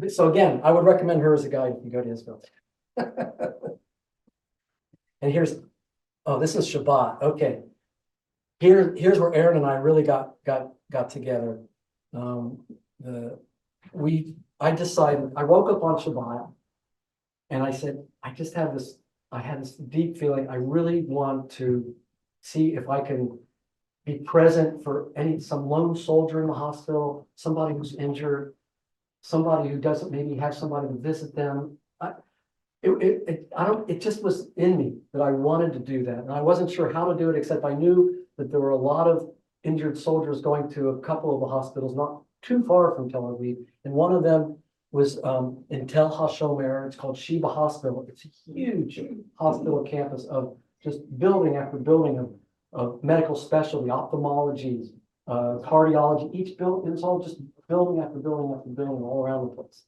so again, I would recommend her as a guide if you go to Israel. And this is Shabbat. Okay. Here's where Aaron and I really got together. I decided, I woke up on Shabbat and I said, I had this deep feeling. I really want to see if I can be present for some lone soldier in the hospital, somebody who's injured, somebody who doesn't maybe have somebody to visit them. It just was in me that I wanted to do that. And I wasn't sure how to do it, except I knew that there were a lot of injured soldiers going to a couple of the hospitals not too far from Tel Aviv. And one of them was in Tel HaShomer. It's called Sheba Hospital. It's a huge hospital campus of just building after building of medical specialty, ophthalmology, cardiology. Each building, it was all just building after building after building all around the place.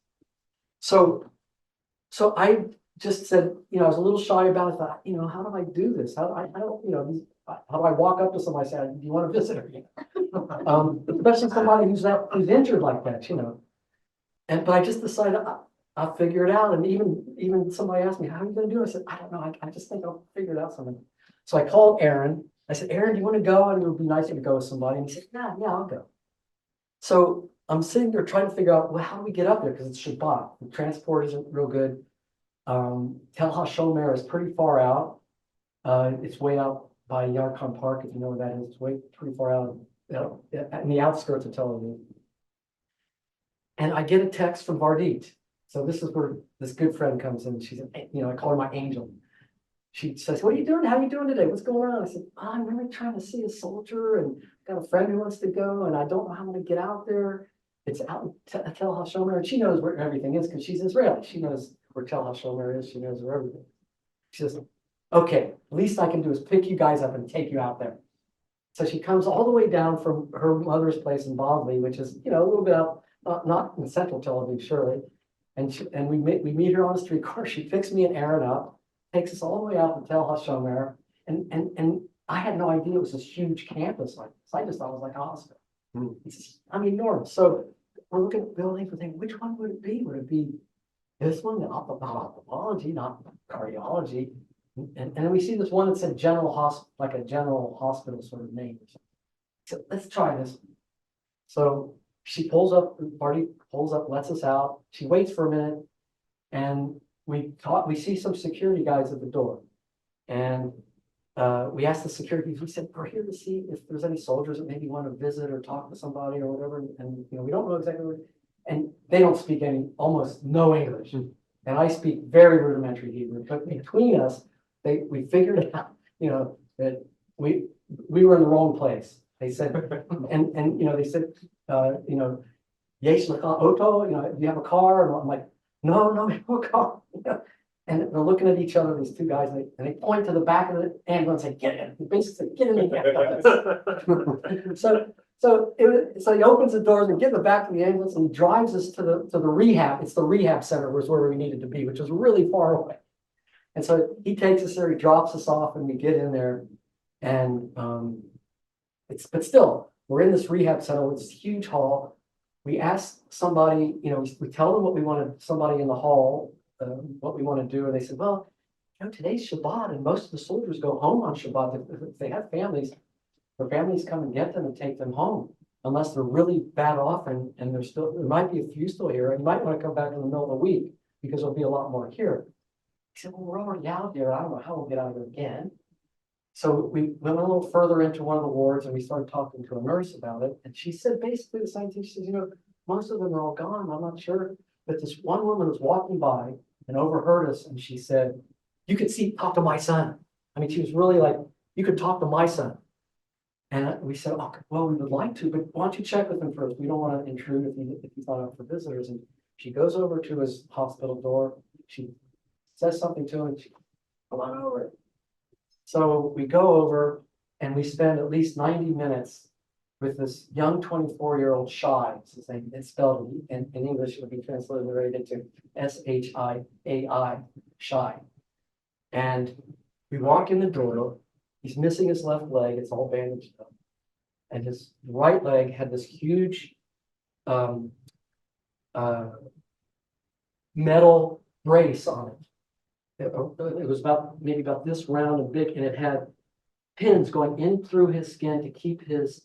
So I just said, I was a little shy about it. Thought, how do I do this? How do I walk up to somebody and say, do you want to visit her? Especially somebody who's injured like that, but I just decided I'll figure it out. And even somebody asked me, how are you going to do it? I said, I don't know. I just think I'll figure it out something. So I called Aaron. I said, Aaron, do you want to go? And it would be nicer to go with somebody. And he said, yeah, I'll go. So I'm sitting there trying to figure out, well, how do we get up there? Because it's Shabbat. The transport isn't real good. Tel HaShomer is pretty far out. It's way out by Yarkon Park, if you know where that is. It's pretty far out in the outskirts of Tel Aviv. And I get a text from Vardit. So this is where this good friend comes in. She's, I call her my angel. She says, what are you doing? How are you doing today? What's going on? I said, I'm really trying to see a soldier and got a friend who wants to go and I don't know how I'm going to get out there. It's out in Tel HaShomer. And she knows where everything is because she's Israeli. She knows where Tel HaShomer is. She knows where everything is. She says, okay, least I can do is pick you guys up and take you out there. So she comes all the way down from her mother's place in Bavli, which is, a little bit out, not in central Tel Aviv, surely. And we meet her on the street car. She picks me and Aaron up, takes us all the way out to Tel HaShomer. And I had no idea it was this huge campus like this. I just thought it was like a hospital. It's enormous. So we're looking at buildings and thinking, which one would it be? Would it be this one, not ophthalmology, not cardiology? And then we see this one that said general hospital, like a general hospital sort of name. So let's try this. So she pulls up, the party pulls up, lets us out. She waits for a minute, and we see some security guys at the door. And we asked the security, we said, we're here to see if there's any soldiers that maybe want to visit or talk to somebody or whatever. And we don't know exactly what, and they don't speak almost no English. And I speak very rudimentary Hebrew, but between us, we figured out, that we were in the wrong place. They said, and they said, you know, yes, auto, you know, do you have a car? And I'm like, no, I have a car. And they're looking at each other, these two guys, and they point to the back of the ambulance and say, get in. They basically say, get in the ambulance. So he opens the doors and get in the back of the ambulance and he drives us to the rehab. It's the rehab center was where we needed to be, which was really far away. And so he takes us there, he drops us off, and we get in there. And but still, we're in this rehab center with this huge hall. We ask somebody, you know, we tell them what we wanted, somebody in the hall, what we want to do. And they said, well, you know, today's Shabbat and most of the soldiers go home on Shabbat. If they have families, their families come and get them and take them home, unless they're really bad off and there might be a few still here. And you might want to come back in the middle of the week because there'll be a lot more here. He said, well, we're already out here. I don't know how we'll get out of here again. So we went a little further into one of the wards and we started talking to a nurse about it. And she said basically the same thing. She says, you know, most of them are all gone. I'm not sure. But this one woman was walking by and overheard us. And she said, you could talk to my son. I mean, she was really like, you could talk to my son. And we said, oh, well, we would like to, but why don't you check with him first? We don't want to intrude if he's not out for visitors. And she goes over to his hospital door. She says something to him. She, come on over. So we go over and we spend at least 90 minutes with this young 24-year-old Shai. His name is spelled in English, it would be transliterated to S-H-I-A-I, Shai. And we walk in the door. He's missing his left leg. It's all bandaged up. And his right leg had this huge metal brace on it. It was maybe about this round and big, and it had pins going in through his skin to keep his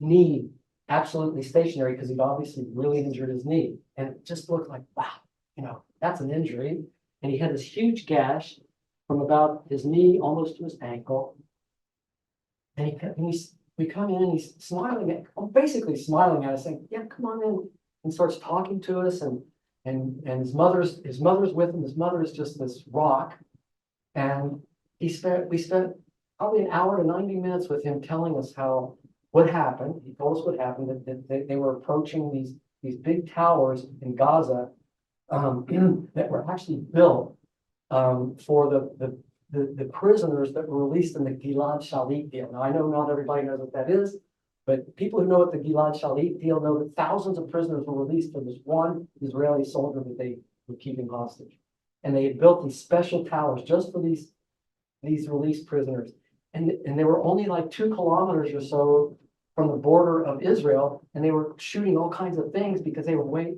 knee absolutely stationary because he'd obviously really injured his knee. And it just looked like, wow, you know, that's an injury. And he had this huge gash from about his knee almost to his ankle. And we come in and he's smiling basically smiling at us, saying, yeah, come on in, and starts talking to us. And his mother's with him. His mother is just this rock. And we spent probably an hour to 90 minutes with him telling us what happened. He told us what happened, that they were approaching these big towers in Gaza that were actually built for the prisoners that were released in the Gilad Shalit deal. Now, I know not everybody knows what that is, but people who know what the Gilad Shalit deal know that thousands of prisoners were released from this one Israeli soldier that they were keeping hostage. And they had built these special towers just for these released prisoners. And they were only like 2 kilometers or so from the border of Israel, and they were shooting all kinds of things because they were way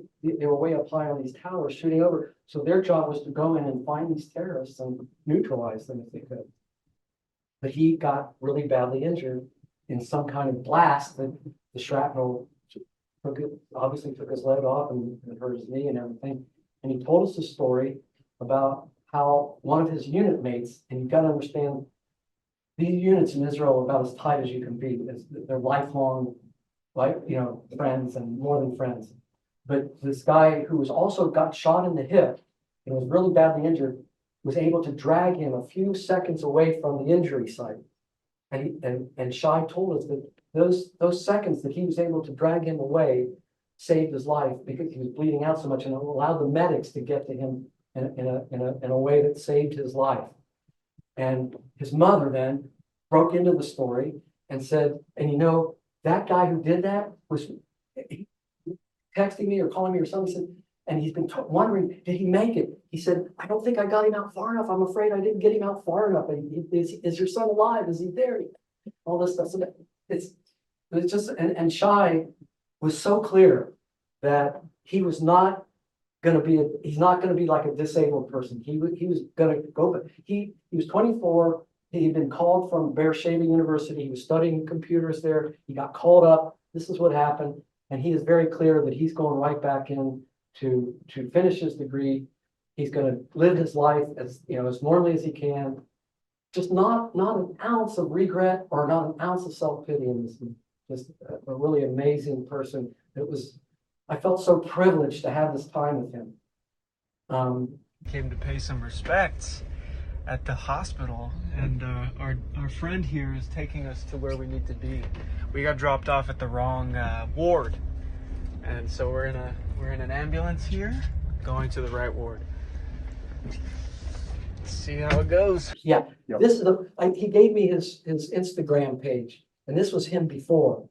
up high on these towers shooting over. So their job was to go in and find these terrorists and neutralize them if they could. But he got really badly injured in some kind of blast that the shrapnel obviously took his leg off and hurt his knee and everything. And he told us a story about how one of his unit mates, and you've got to understand, these units in Israel are about as tight as you can be. They're lifelong, friends and more than friends. But this guy who was also got shot in the hip and was really badly injured was able to drag him a few seconds away from the injury site. And Shai told us that those seconds that he was able to drag him away saved his life because he was bleeding out so much, and it allowed the medics to get to him in a way that saved his life. And his mother then broke into the story and said, and you know, that guy who did that was texting me or calling me or something, said, and he's been wondering, did he make it? He said, I don't think I got him out far enough. I'm afraid I didn't get him out far enough. Is your son alive? Is he there? All this stuff. So it's just, and Shai was so clear that he was not going to be, he's not going to be like a disabled person. He was going to go, but he was 24. He'd been called from Beersheba University. He was studying computers there. He got called up. This is what happened. And he is very clear that he's going right back in to finish his degree. He's going to live his life as normally as he can. Just not an ounce of regret or not an ounce of self-pity in this. Just a really amazing person. I felt so privileged to have this time with him. Came to pay some respects at the hospital, and our friend here is taking us to where we need to be. We got dropped off at the wrong ward, And so we're in an ambulance here, going to the right ward. Let's see how it goes. Yeah, this is he gave me his Instagram page, and this was him before.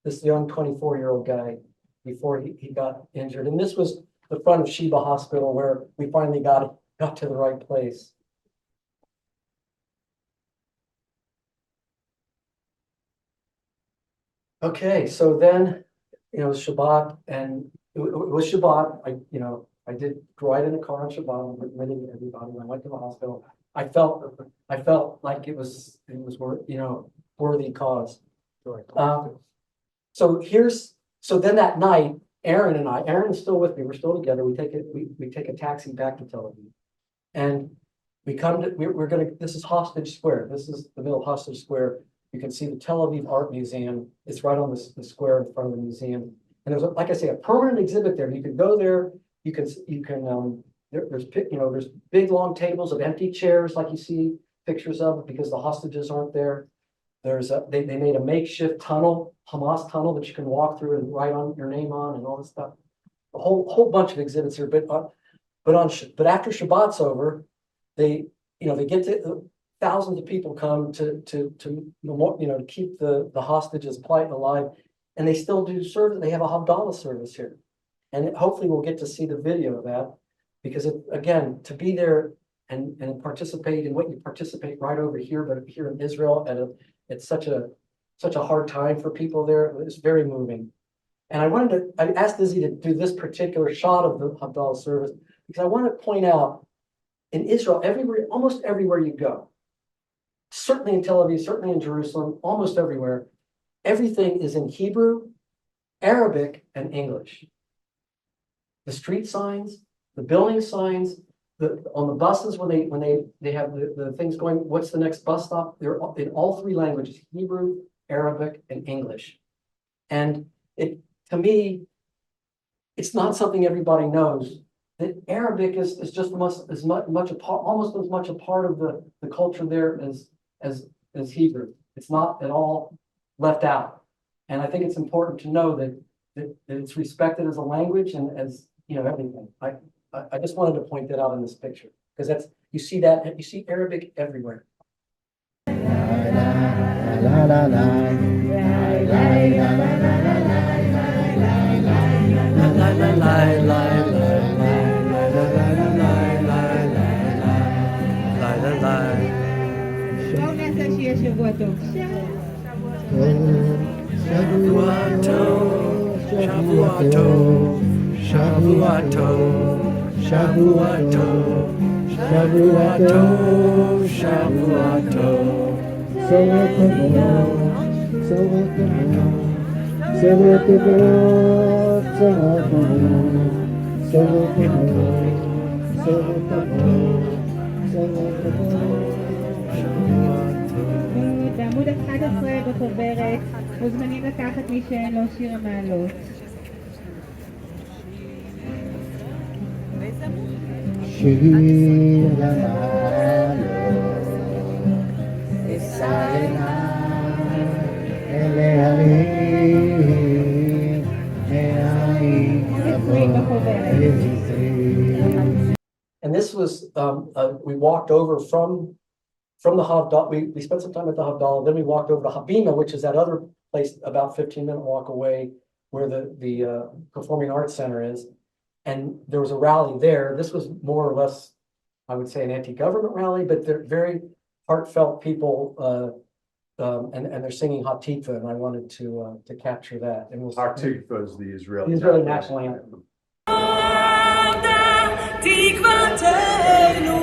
This young 24-year-old guy before he got injured, and this was the front of Sheba Hospital where we finally got to the right place. Okay, so then, Shabbat, and it was Shabbat. I did ride in a car on Shabbat, I'm admitting to everybody. When I went to the hospital, I felt like it was worthy cause. So then that night, Aaron's still with me. We're still together. We take a taxi back to Tel Aviv, and this is Hostage Square. This is the middle of Hostage Square. You can see the Tel Aviv Art Museum. It's right on the square in front of the museum. And there's, like I say, a permanent exhibit there. You can go there. There's big long tables of empty chairs, like you see pictures of, because the hostages aren't there. They made a makeshift tunnel, Hamas tunnel, that you can walk through and write on your name on and all this stuff. A whole bunch of exhibits here. But after Shabbat's over, they get to. Thousands of people come to keep the hostages plight alive, and they still do service. They have a Havdalah service here, and hopefully we'll get to see the video of that, because again, to be there and participate in what you participate right over here, but here in Israel, and it's such a hard time for people there. It's very moving, and I asked Izzy to do this particular shot of the Havdalah service because I want to point out in Israel, almost everywhere you go. Certainly in Tel Aviv, certainly in Jerusalem, almost everywhere, everything is in Hebrew, Arabic, and English. The street signs, the building signs, on the buses when they have the things going, what's the next bus stop? They're in all three languages, Hebrew, Arabic, and English. And to me, it's not something everybody knows. That Arabic is just almost as much a part of the culture there as Hebrew. It's not at all left out. And I think it's important to know that it's respected as a language and as everything. I just wanted to point that out in this picture because you see Arabic everywhere. בואו נעשה שיהיה שבוע טוב. שבוע טוב, שבוע טוב, שבוע טוב, שבוע טוב, שבוע טוב, שבוע טוב. שבוע בעמוד 11 בחוברת מוזמנים לקחת מי שאין לו שיר המעלות. שיר המעלות אשא עיניי אל ההרים העין יבוא And this was, we walked over from the Havdalah. We spent some time at the Havdalah, then we walked over to Habima, which is that other place about 15-minute walk away where the Performing Arts Center is. And there was a rally there. This was more or less, I would say, an anti-government rally, but they're very heartfelt people, and they're singing Hatikva, and I wanted to capture that. And Hatikva is the Israeli national anthem. תקוותנו,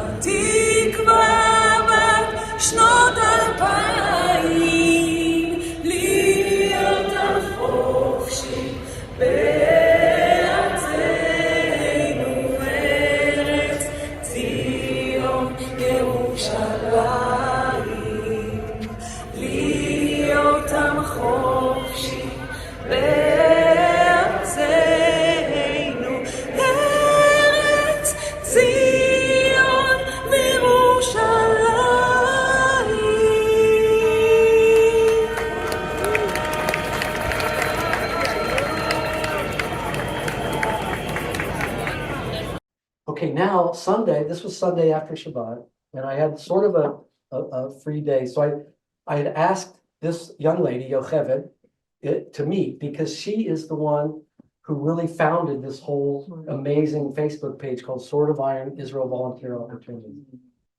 התקווה בת שנות 2000, להיות החופשי בארצנו, ארץ ציון ירושלים, להיות החופשי Well, Sunday, this was Sunday after Shabbat, and I had sort of a free day. So I had asked this young lady, Yocheved, to meet because she is the one who really founded this whole amazing Facebook page called Sword of Iron Israel Volunteer Opportunities.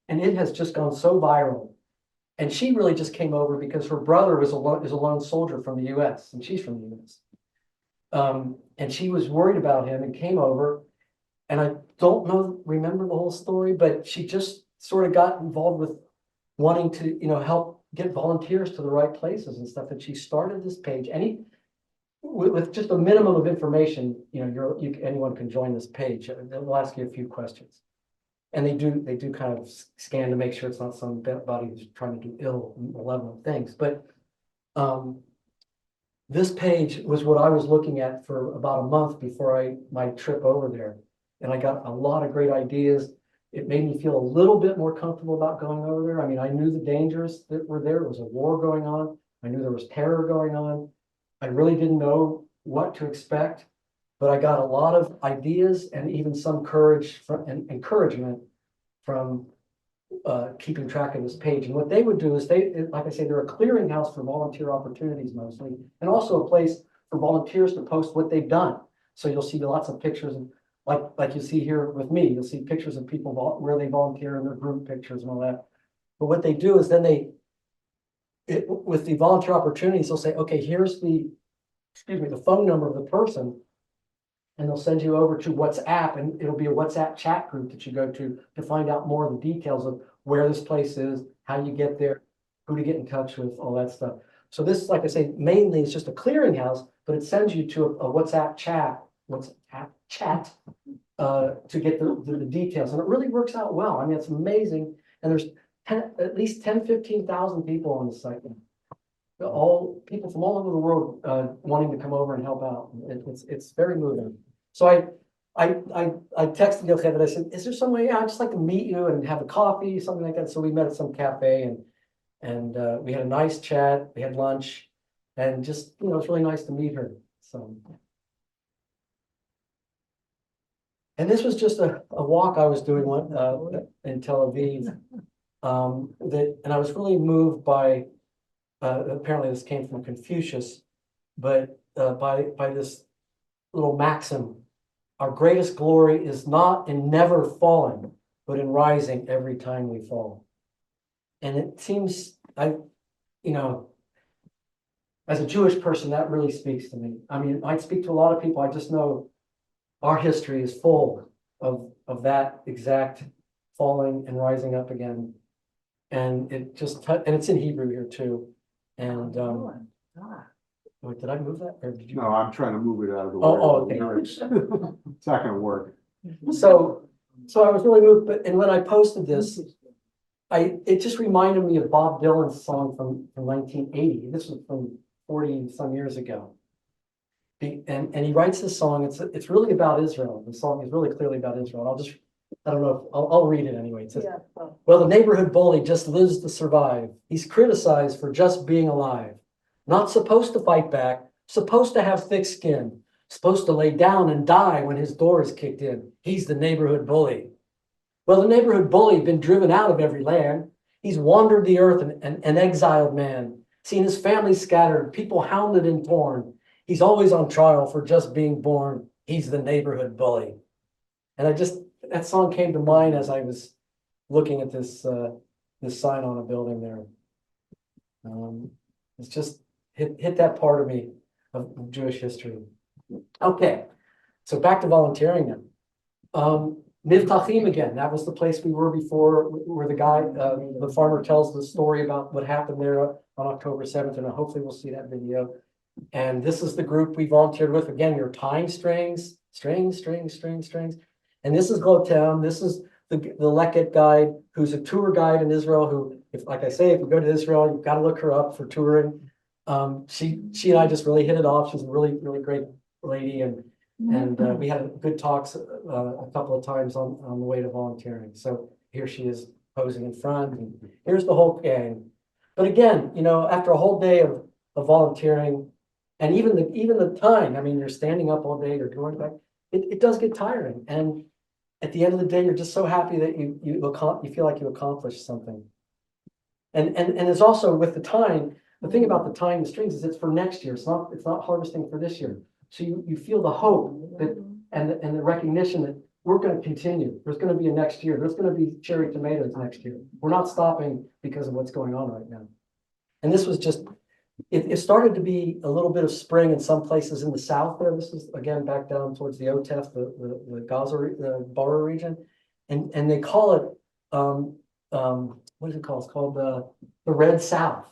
And it has just gone so viral. And she really just came over because her brother is a lone soldier from the US, and she's from the US. And she was worried about him and came over. And I don't remember the whole story, but she just sort of got involved with wanting to, help get volunteers to the right places and stuff. And she started this page. With just a minimum of information, anyone can join this page. They'll ask you a few questions. And they do kind of scan to make sure it's not somebody who's trying to do ill malevolent things. But this page was what I was looking at for about a month before my trip over there. And I got a lot of great ideas. It made me feel a little bit more comfortable about going over there. I mean, I knew the dangers that were there. There was a war going on. I knew there was terror going on. I really didn't know what to expect, but I got a lot of ideas and even some courage and encouragement from keeping track of this page. And what they would do is like I say, they're a clearinghouse for volunteer opportunities mostly, and also a place for volunteers to post what they've done. So you'll see lots of pictures of, like you see here with me, you'll see pictures of people where they volunteer and their group pictures and all that. But what they do is then with the volunteer opportunities, they'll say, okay, here's the phone number of the person, and they'll send you over to WhatsApp, and it'll be a WhatsApp chat group that you go to find out more of the details of where this place is, how you get there, who to get in touch with, all that stuff. So this, like I say, mainly is just a clearinghouse, but it sends you to a WhatsApp chat to get the details. And it really works out well. I mean, it's amazing. And there's at least 15,000 people on the site now. All people from all over the world wanting to come over and help out. It's very moving. So I texted Yocheved. I said, "Is there some way? I'd just like to meet you and have a coffee, something like that." So we met at some cafe and we had a nice chat. We had lunch, and just it's really nice to meet her. So, and this was just a walk I was doing in Tel Aviv. And I was really moved by. Apparently this came from Confucius, but by this little maxim: our greatest glory is not in never falling, but in rising every time we fall. And it seems as a Jewish person, that really speaks to me. I mean, I speak to a lot of people. I just know our history is full of that exact falling and rising up again. And it just, and it's in Hebrew here too. And wait, did I move that? Or did you? No, I'm trying to move it out of the way. Okay. It's not gonna work. So I was really moved, and when I posted this, it just reminded me of Bob Dylan's song from 1980. This was from 40 some years ago. And he writes this song. It's really about Israel. The song is really clearly about Israel. I don't know if I'll read it anyway. It says, well, the neighborhood bully just lives to survive. He's criticized for just being alive. Not supposed to fight back, supposed to have thick skin, supposed to lay down and die when his door is kicked in. He's the neighborhood bully. Well, the neighborhood bully been driven out of every land. He's wandered the earth an exiled man, seen his family scattered, people hounded and torn. He's always on trial for just being born. He's the neighborhood bully. And that song came to mind as I was looking at this sign on a building there. It's just hit that part of me of Jewish history. Okay, so back to volunteering then. Nivtachim again. That was the place we were before, where the farmer tells the story about what happened there on October 7th, and hopefully we'll see that video. And this is the group we volunteered with. Again, your time strings. And this is Glotem. This is the Leket guide, who's a tour guide in Israel, who, like I say, if you go to Israel, you've got to look her up for touring. She and I just really hit it off. She's a really, really great lady. And we had good talks a couple of times on the way to volunteering. So here she is posing in front, and here's the whole gang. But again, after a whole day of volunteering, and even the time, I mean, you're standing up all day, you're going back, it does get tiring. And at the end of the day, you're just so happy that you feel like you accomplished something. And it's also with the time, the thing about the tying the strings is it's for next year. It's not harvesting for this year. So you feel the hope that and the recognition that we're going to continue. There's going to be a next year. There's going to be cherry tomatoes next year. We're not stopping because of what's going on right now. And this was just, it started to be a little bit of spring in some places in the south there. This is again back down towards the Otef, the Gaza, the Bora region. And they call it, what is it called? It's called the Red South,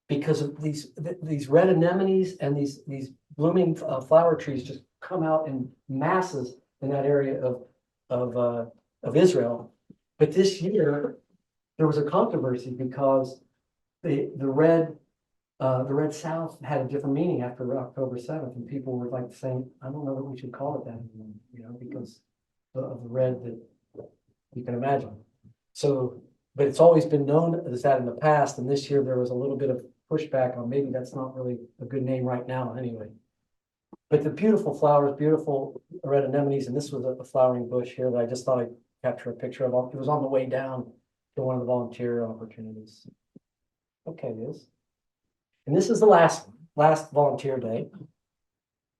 because of these red anemones and these blooming flower trees just come out in masses in that area of Israel. But this year there was a controversy because the Red South had a different meaning after October 7th, and people were like saying, I don't know that we should call it that anymore, because of the red that you can imagine. So, but it's always been known as that in the past, and this year there was a little bit of pushback on maybe that's not really a good name right now anyway. But the beautiful flowers, beautiful red anemones, and this was a flowering bush here that I just thought I'd capture a picture of. It was on the way down to one of the volunteer opportunities. Okay, it is. And this is the last volunteer day.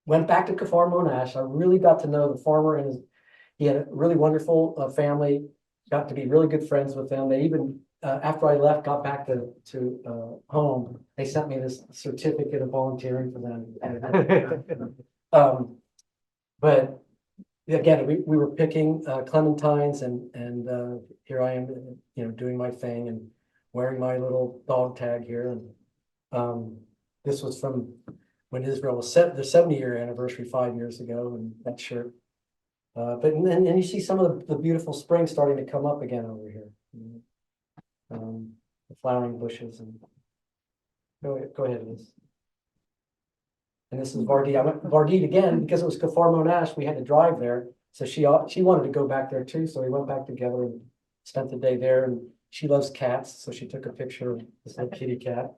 Went back to Kfar Monash. I really got to know the farmer and he had a really wonderful family. Got to be really good friends with them. They even, after I left, got back to home. They sent me this certificate of volunteering for them. But again, we were picking clementines, and here I am, doing my thing and wearing my little dog tag here. And this was from when Israel was the 70-year anniversary 5 years ago, and that shirt. But then you see some of the beautiful spring starting to come up again over here. The flowering bushes, and go ahead, Liz. And this is Vardit. I went to Vardit again because it was Kfar Monash. We had to drive there, so she wanted to go back there too. So we went back together and spent the day there. And she loves cats, so she took a picture of this little kitty cat.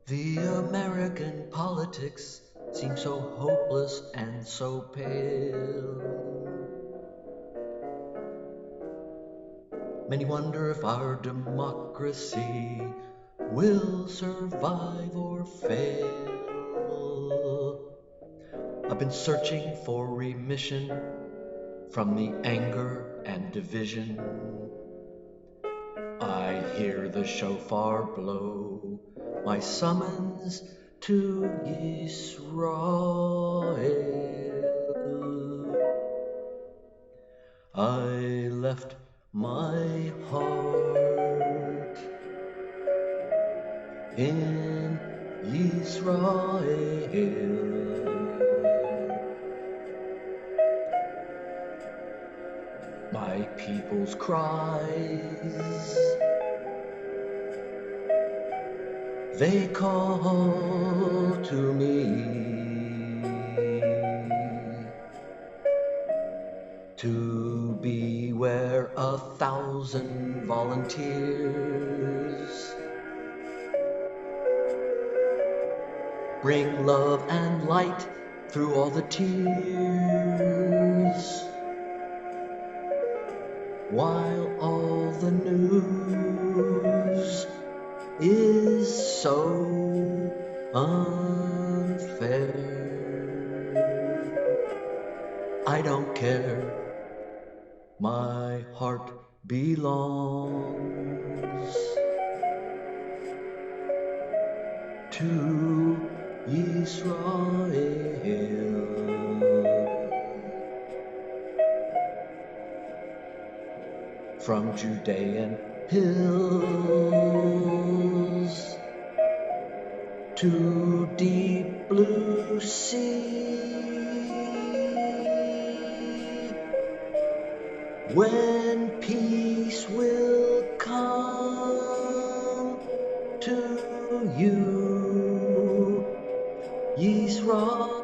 The American politics seem so hopeless and so pale. Many wonder if our democracy will survive or fail. I've been searching for remission from the anger and division. I hear the shofar blow my summons to Israel. I left my heart in Israel. My people's cries, they call to me to be where 1,000 volunteers bring love and light through all the tears, while all the news is so unfair. I don't care, my heart belongs to Israel. From Judean hills to deep blue sea, when peace will come to you, Israel.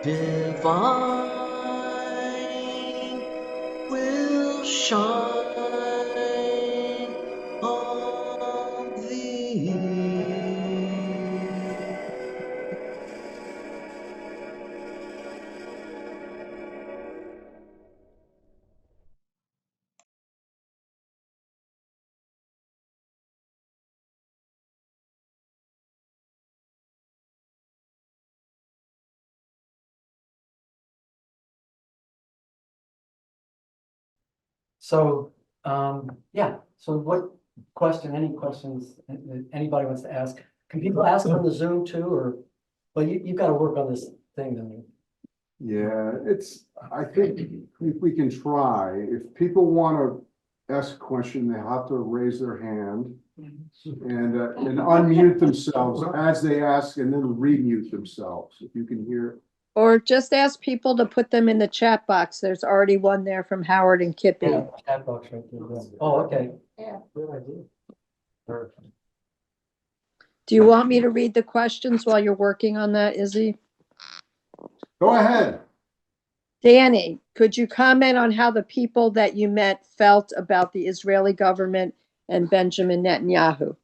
divine will shine on thee. So, yeah, so any questions that anybody wants to ask? Can people ask on the Zoom too, or, well, you've got to work on this thing, don't you? Yeah, I think if we can try, if people want to ask a question, they have to raise their hand and unmute themselves as they ask and then remute themselves, if you can hear. Or just ask people to put them in the chat box. There's already one there from Howard and Kippy. Yeah, chat box right there. Yeah. Oh, okay. Yeah. Good idea. Perfect. Do you want me to read the questions while you're working on that, Izzy? Go ahead. Danny, could you comment on how the people that you met felt about the Israeli government and Benjamin Netanyahu?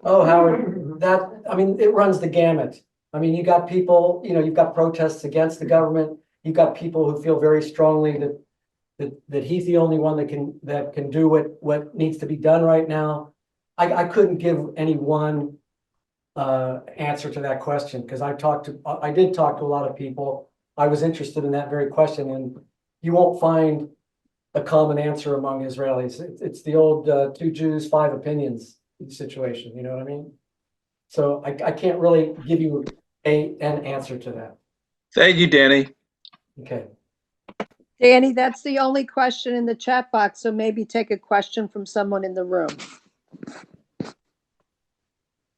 Oh, Howard, I mean, it runs the gamut. I mean, you got people, you've got protests against the government. You've got people who feel very strongly that he's the only one that can do what needs to be done right now. I couldn't give any one answer to that question because I did talk to a lot of people. I was interested in that very question, and you won't find a common answer among Israelis. It's the old 2 Jews, 5 opinions situation. You know what I mean? So I can't really give you an answer to that. Thank you, Danny. Okay. Danny, that's the only question in the chat box, so maybe take a question from someone in the room.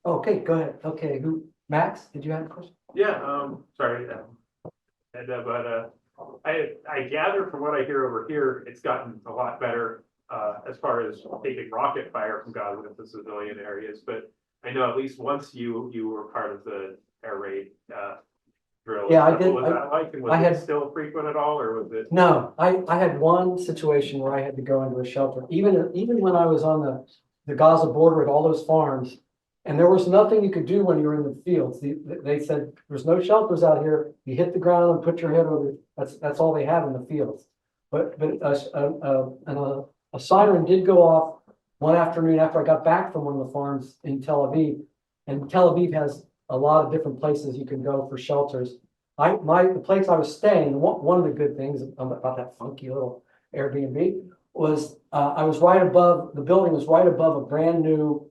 Okay, go ahead. Okay, Max, did you have a question? Yeah, sorry. I gather from what I hear over here, it's gotten a lot better as far as taking rocket fire from Gaza into civilian areas. But I know at least once you were part of the air raid drill. Yeah, I did. What was that like? And was it still frequent at all, or was it? No, I had one situation where I had to go into a shelter, even when I was on the Gaza border at all those farms, and there was nothing you could do when you were in the fields. They said there's no shelters out here. You hit the ground and put your head over. That's all they have in the fields. But a siren did go off one afternoon after I got back from one of the farms in Tel Aviv, and Tel Aviv has a lot of different places you can go for shelters. The place I was staying, one of the good things about that funky little Airbnb was I was right above, the building was right above a brand new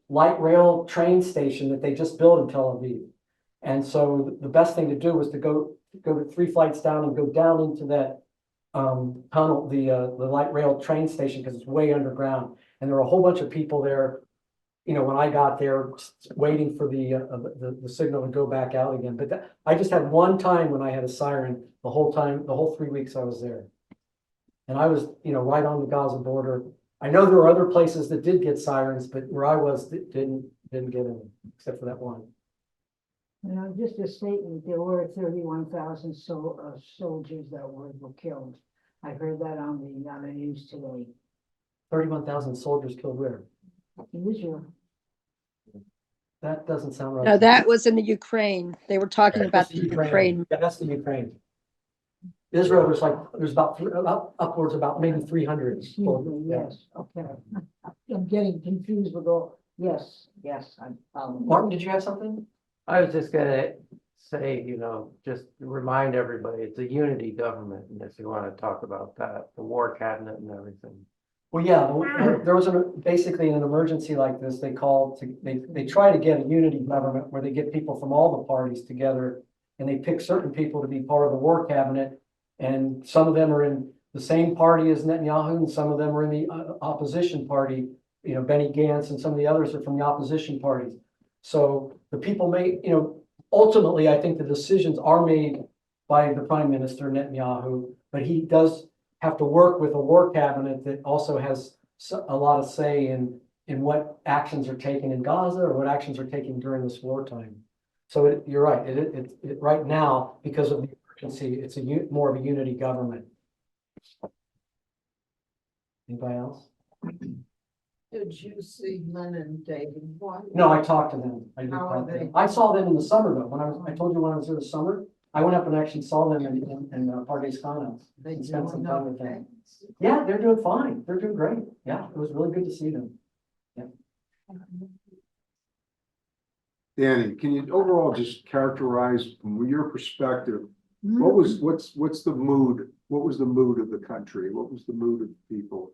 light rail train station that they just built in Tel Aviv. And so the best thing to do was to go 3 flights down and go down into that tunnel, the light rail train station, because it's way underground. And there were a whole bunch of people there, when I got there, waiting for the signal to go back out again. But I just had one time when I had a siren the whole 3 weeks I was there. And I was, right on the Gaza border. I know there were other places that did get sirens, but where I was, didn't get any, except for that one. Just a statement, there were 31,000 soldiers that were killed. I heard that on the news today. 31,000 soldiers killed where? In Israel. That doesn't sound right. No, that was in the Ukraine. They were talking about the Ukraine. Yeah, that's the Ukraine. Israel, there's about upwards about maybe 300. Excuse me, yes, okay. I'm getting confused with all, yes. Martin, did you have something? I was just gonna say, just remind everybody, it's a unity government, and if you want to talk about that, the war cabinet and everything. Well, yeah, there was basically in an emergency like this, they try to get a unity government where they get people from all the parties together, and they pick certain people to be part of the war cabinet, and some of them are in the same party as Netanyahu, and some of them are in the opposition party. Benny Gantz and some of the others are from the opposition parties. So the people ultimately, I think the decisions are made by the Prime Minister Netanyahu, but he does have to work with a war cabinet that also has a lot of say in what actions are taken in Gaza or what actions are taken during this wartime. So you're right, right now, because of the emergency, it's more of a unity government. Anybody else? Did you see Len and David? No, I talked to them. I did How talk are to they? them. I saw them in the summer though, I told you when I was there this summer, I went up and actually saw them in Pardes Kano. They And spent some doing time with okay? them. Yeah, they're doing fine. They're doing great. Yeah, it was really good to see them. Yeah. Danny, can you overall just characterize from your perspective, what's the mood? What was the mood of the country? What was the mood of the people?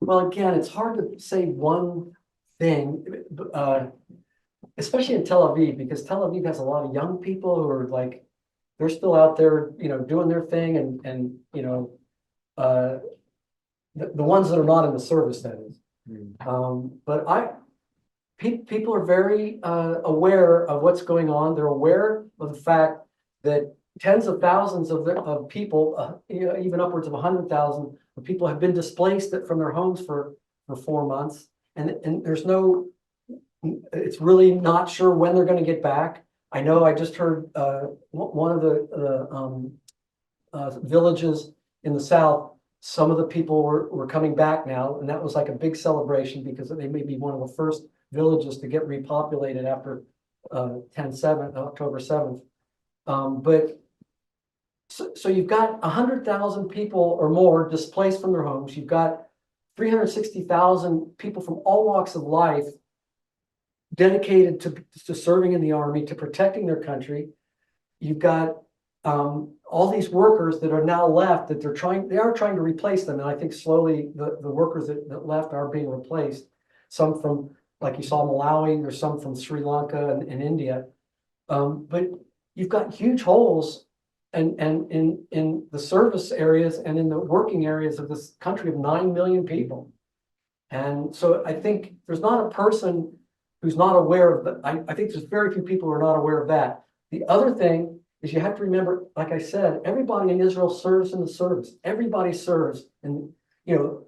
Well, again, it's hard to say one thing, especially in Tel Aviv, because Tel Aviv has a lot of young people who are like, they're still out there, doing their thing and the ones that are not in the service, that is. But people are very aware of what's going on. They're aware of the fact that tens of thousands of people, even upwards of 100,000 of people have been displaced from their homes for 4 months. And it's really not sure when they're going to get back. I know I just heard one of the villages in the south, some of the people were coming back now, and that was like a big celebration because they may be one of the first villages to get repopulated after October 7th. But so you've got 100,000 people or more displaced from their homes. You've got 360,000 people from all walks of life dedicated to serving in the army, to protecting their country. You've got all these workers that are now left that they are trying to replace them. And I think slowly the workers that left are being replaced. Some from, like you saw, Malawi, there's some from Sri Lanka and India. But you've got huge holes and in the service areas and in the working areas of this country of 9 million people. And so I think there's not a person who's not aware of that. I think there's very few people who are not aware of that. The other thing is you have to remember, like I said, everybody in Israel serves in the service. Everybody serves in,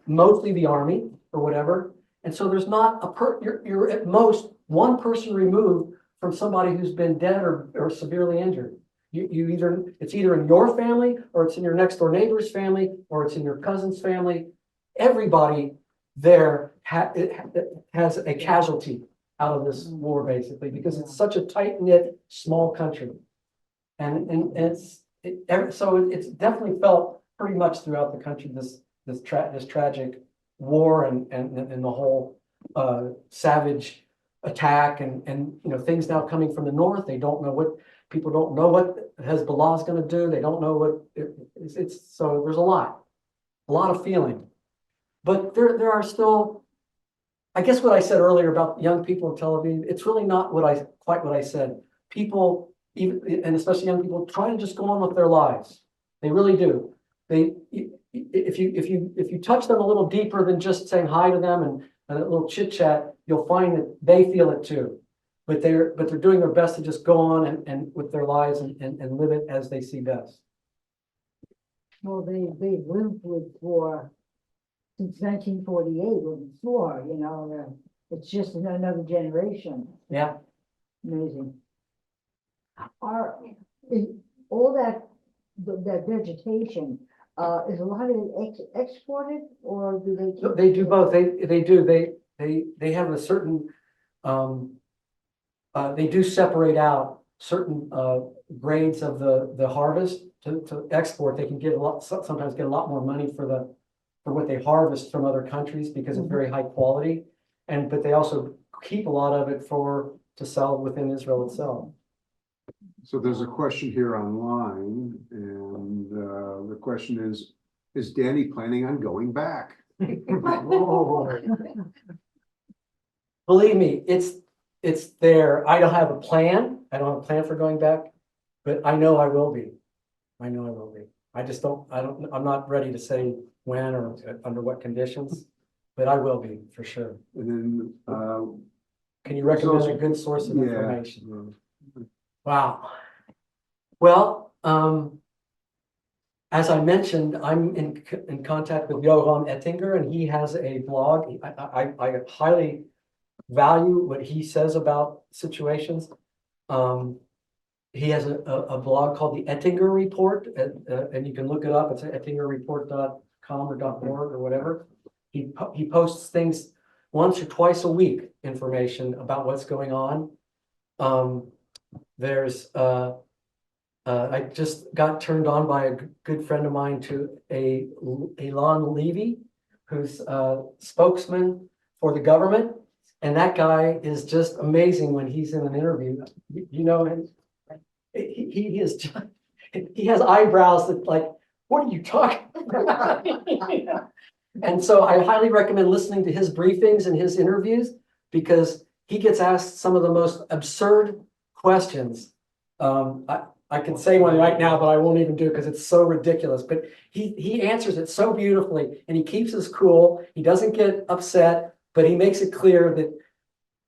mostly the army or whatever. And so there's not you're at most one person removed from somebody who's been dead or severely injured. It's either in your family or it's in your next door neighbor's family or it's in your cousin's family. Everybody there has a casualty out of this war, basically, because it's such a tight-knit, small country. And so it's definitely felt pretty much throughout the country, this tragic war and the whole savage attack and things now coming from the north. People don't know what Hezbollah is going to do. They don't know what so there's a lot of feeling, but there are still, I guess what I said earlier about young people in Tel Aviv, it's really not quite what I said. People, even, and especially young people, try to just go on with their lives. They really do. If you touch them a little deeper than just saying hi to them and a little chit chat, you'll find that they feel it too. But they're doing their best to just go on and with their lives and live it as they see best. Well, they've lived with war since 1948 or before, it's just another generation. Yeah. Amazing. All that vegetation, is a lot of it exported or do they? No, they do both. They have a certain, they do separate out certain grades of the harvest to export. They can sometimes get a lot more money for what they harvest from other countries because it's very high quality. But they also keep a lot of it to sell within Israel itself. So there's a question here online, and the question is Danny planning on going back? Believe me, it's there. I don't have a plan. I don't have a plan for going back, but I know I will be. I just I'm not ready to say when or under what conditions, but I will be for sure. And then, can you recommend a good source of information? Wow. Well, as I mentioned, I'm in contact with Yoram Ettinger, and he has a blog. I highly value what he says about situations. He has a blog called the Ettinger Report, and you can look it up. It's ettingerreport.com or .org or whatever. He posts things once or twice a week, information about what's going on. I just got turned on by a good friend of mine to Elon Levy, who's a spokesman for the government. And that guy is just amazing when he's in an interview. You know him. He is just, he has eyebrows that like, what are you talking about? And so I highly recommend listening to his briefings and his interviews because he gets asked some of the most absurd questions. I can say one right now, but I won't even do it because it's so ridiculous. But he answers it so beautifully, and he keeps us cool. He doesn't get upset, but he makes it clear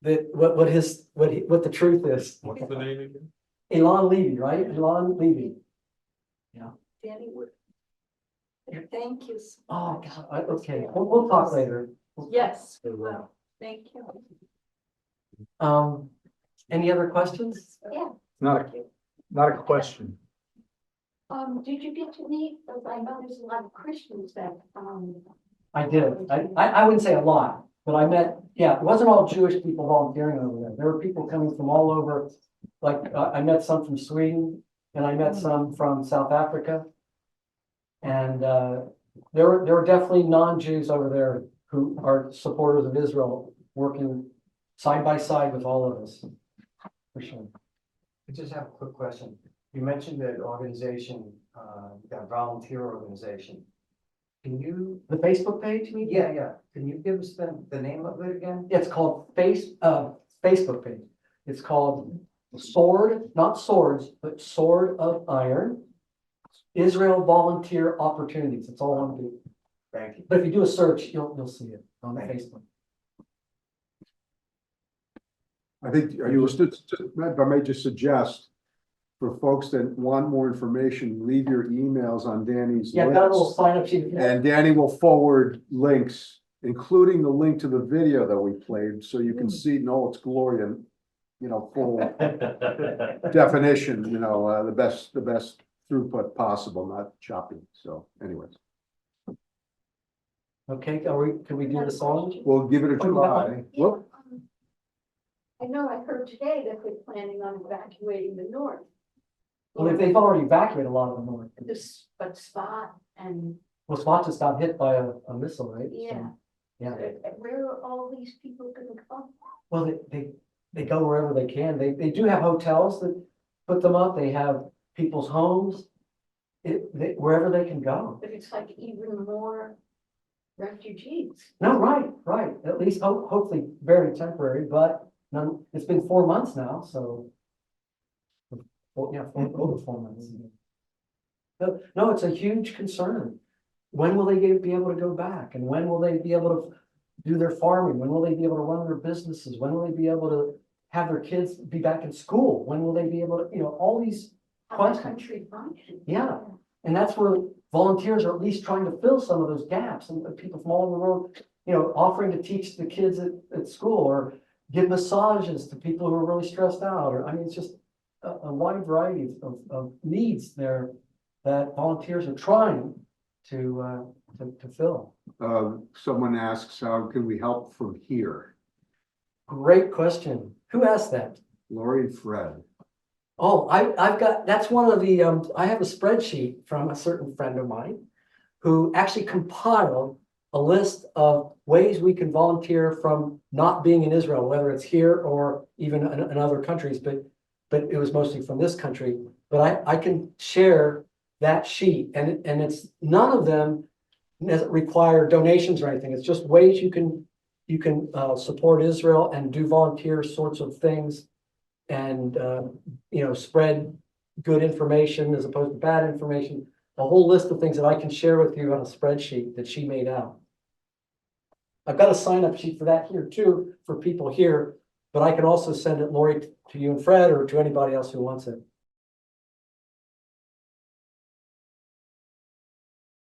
that what the truth is. What's the name again? Elon Levy, right? Elon Levy. Yeah. Danny Wood. Thank you. Oh God. Okay. We'll talk later. Yes, we will. Thank you. Any other questions? Yeah. Not a question. Did you get to meet, I know there's a lot of Christians that, I did. I wouldn't say a lot, but I met, it wasn't all Jewish people volunteering over there. There were people coming from all over. Like I met some from Sweden and I met some from South Africa. And there were definitely non-Jews over there who are supporters of Israel working side by side with all of us, for sure. I just have a quick question. You mentioned that organization, that volunteer organization. Can you? The Facebook page? Yeah. Can you give us the name of it again? It's called Facebook page. It's called Sword, not Swords, but Sword of Iron, Israel Volunteer Opportunities. It's all one big. Thank you. But if you do a search, you'll see it on Facebook. I think, if I may just suggest, for folks that want more information, leave your emails on Danny's Yeah, got a little list. sign up sheet. And Danny will forward links, including the link to the video that we played, so you can see in all its glory and, full definition, the best throughput possible, not choppy. So anyways, Okay, can we do the song? we'll give it a try. Whoop. I know I heard today that they're planning on evacuating the north. Well, if they've already evacuated a lot of the north. But Spot and, Well, Spot just got hit by a missile, right? yeah. Yeah. Where are all these people gonna come? Well, they go wherever they can. They do have hotels that put them up. They have people's homes. Wherever they can go. But it's like even more refugees. No, right. At least hopefully very temporary, but it's been 4 months now, so. Over 4 months. No, it's a huge concern. When will they be able to go back? And when will they be able to do their farming? When will they be able to run their businesses? When will they be able to have their kids be back in school? When will they be able to, all these How the questions. country functions. Yeah, and that's where volunteers are at least trying to fill some of those gaps, and people from all over the world, offering to teach the kids at school or give massages to people who are really stressed out, it's just a wide variety of needs there that volunteers are trying to fill. Someone asks, how can we help from here? Great question. Who asked that? Lori and Fred. Oh, that's one of the, I have a spreadsheet from a certain friend of mine who actually compiled a list of ways we can volunteer from not being in Israel, whether it's here or even in other countries, but it was mostly from this country. But I can share that sheet, and it's none of them require donations or anything. It's just ways you can support Israel and do volunteer sorts of things, and spread good information as opposed to bad information. A whole list of things that I can share with you on a spreadsheet that she made out. I've got a sign-up sheet for that here too, for people here, but I can also send it, Lori, to you and Fred, or to anybody else who wants it.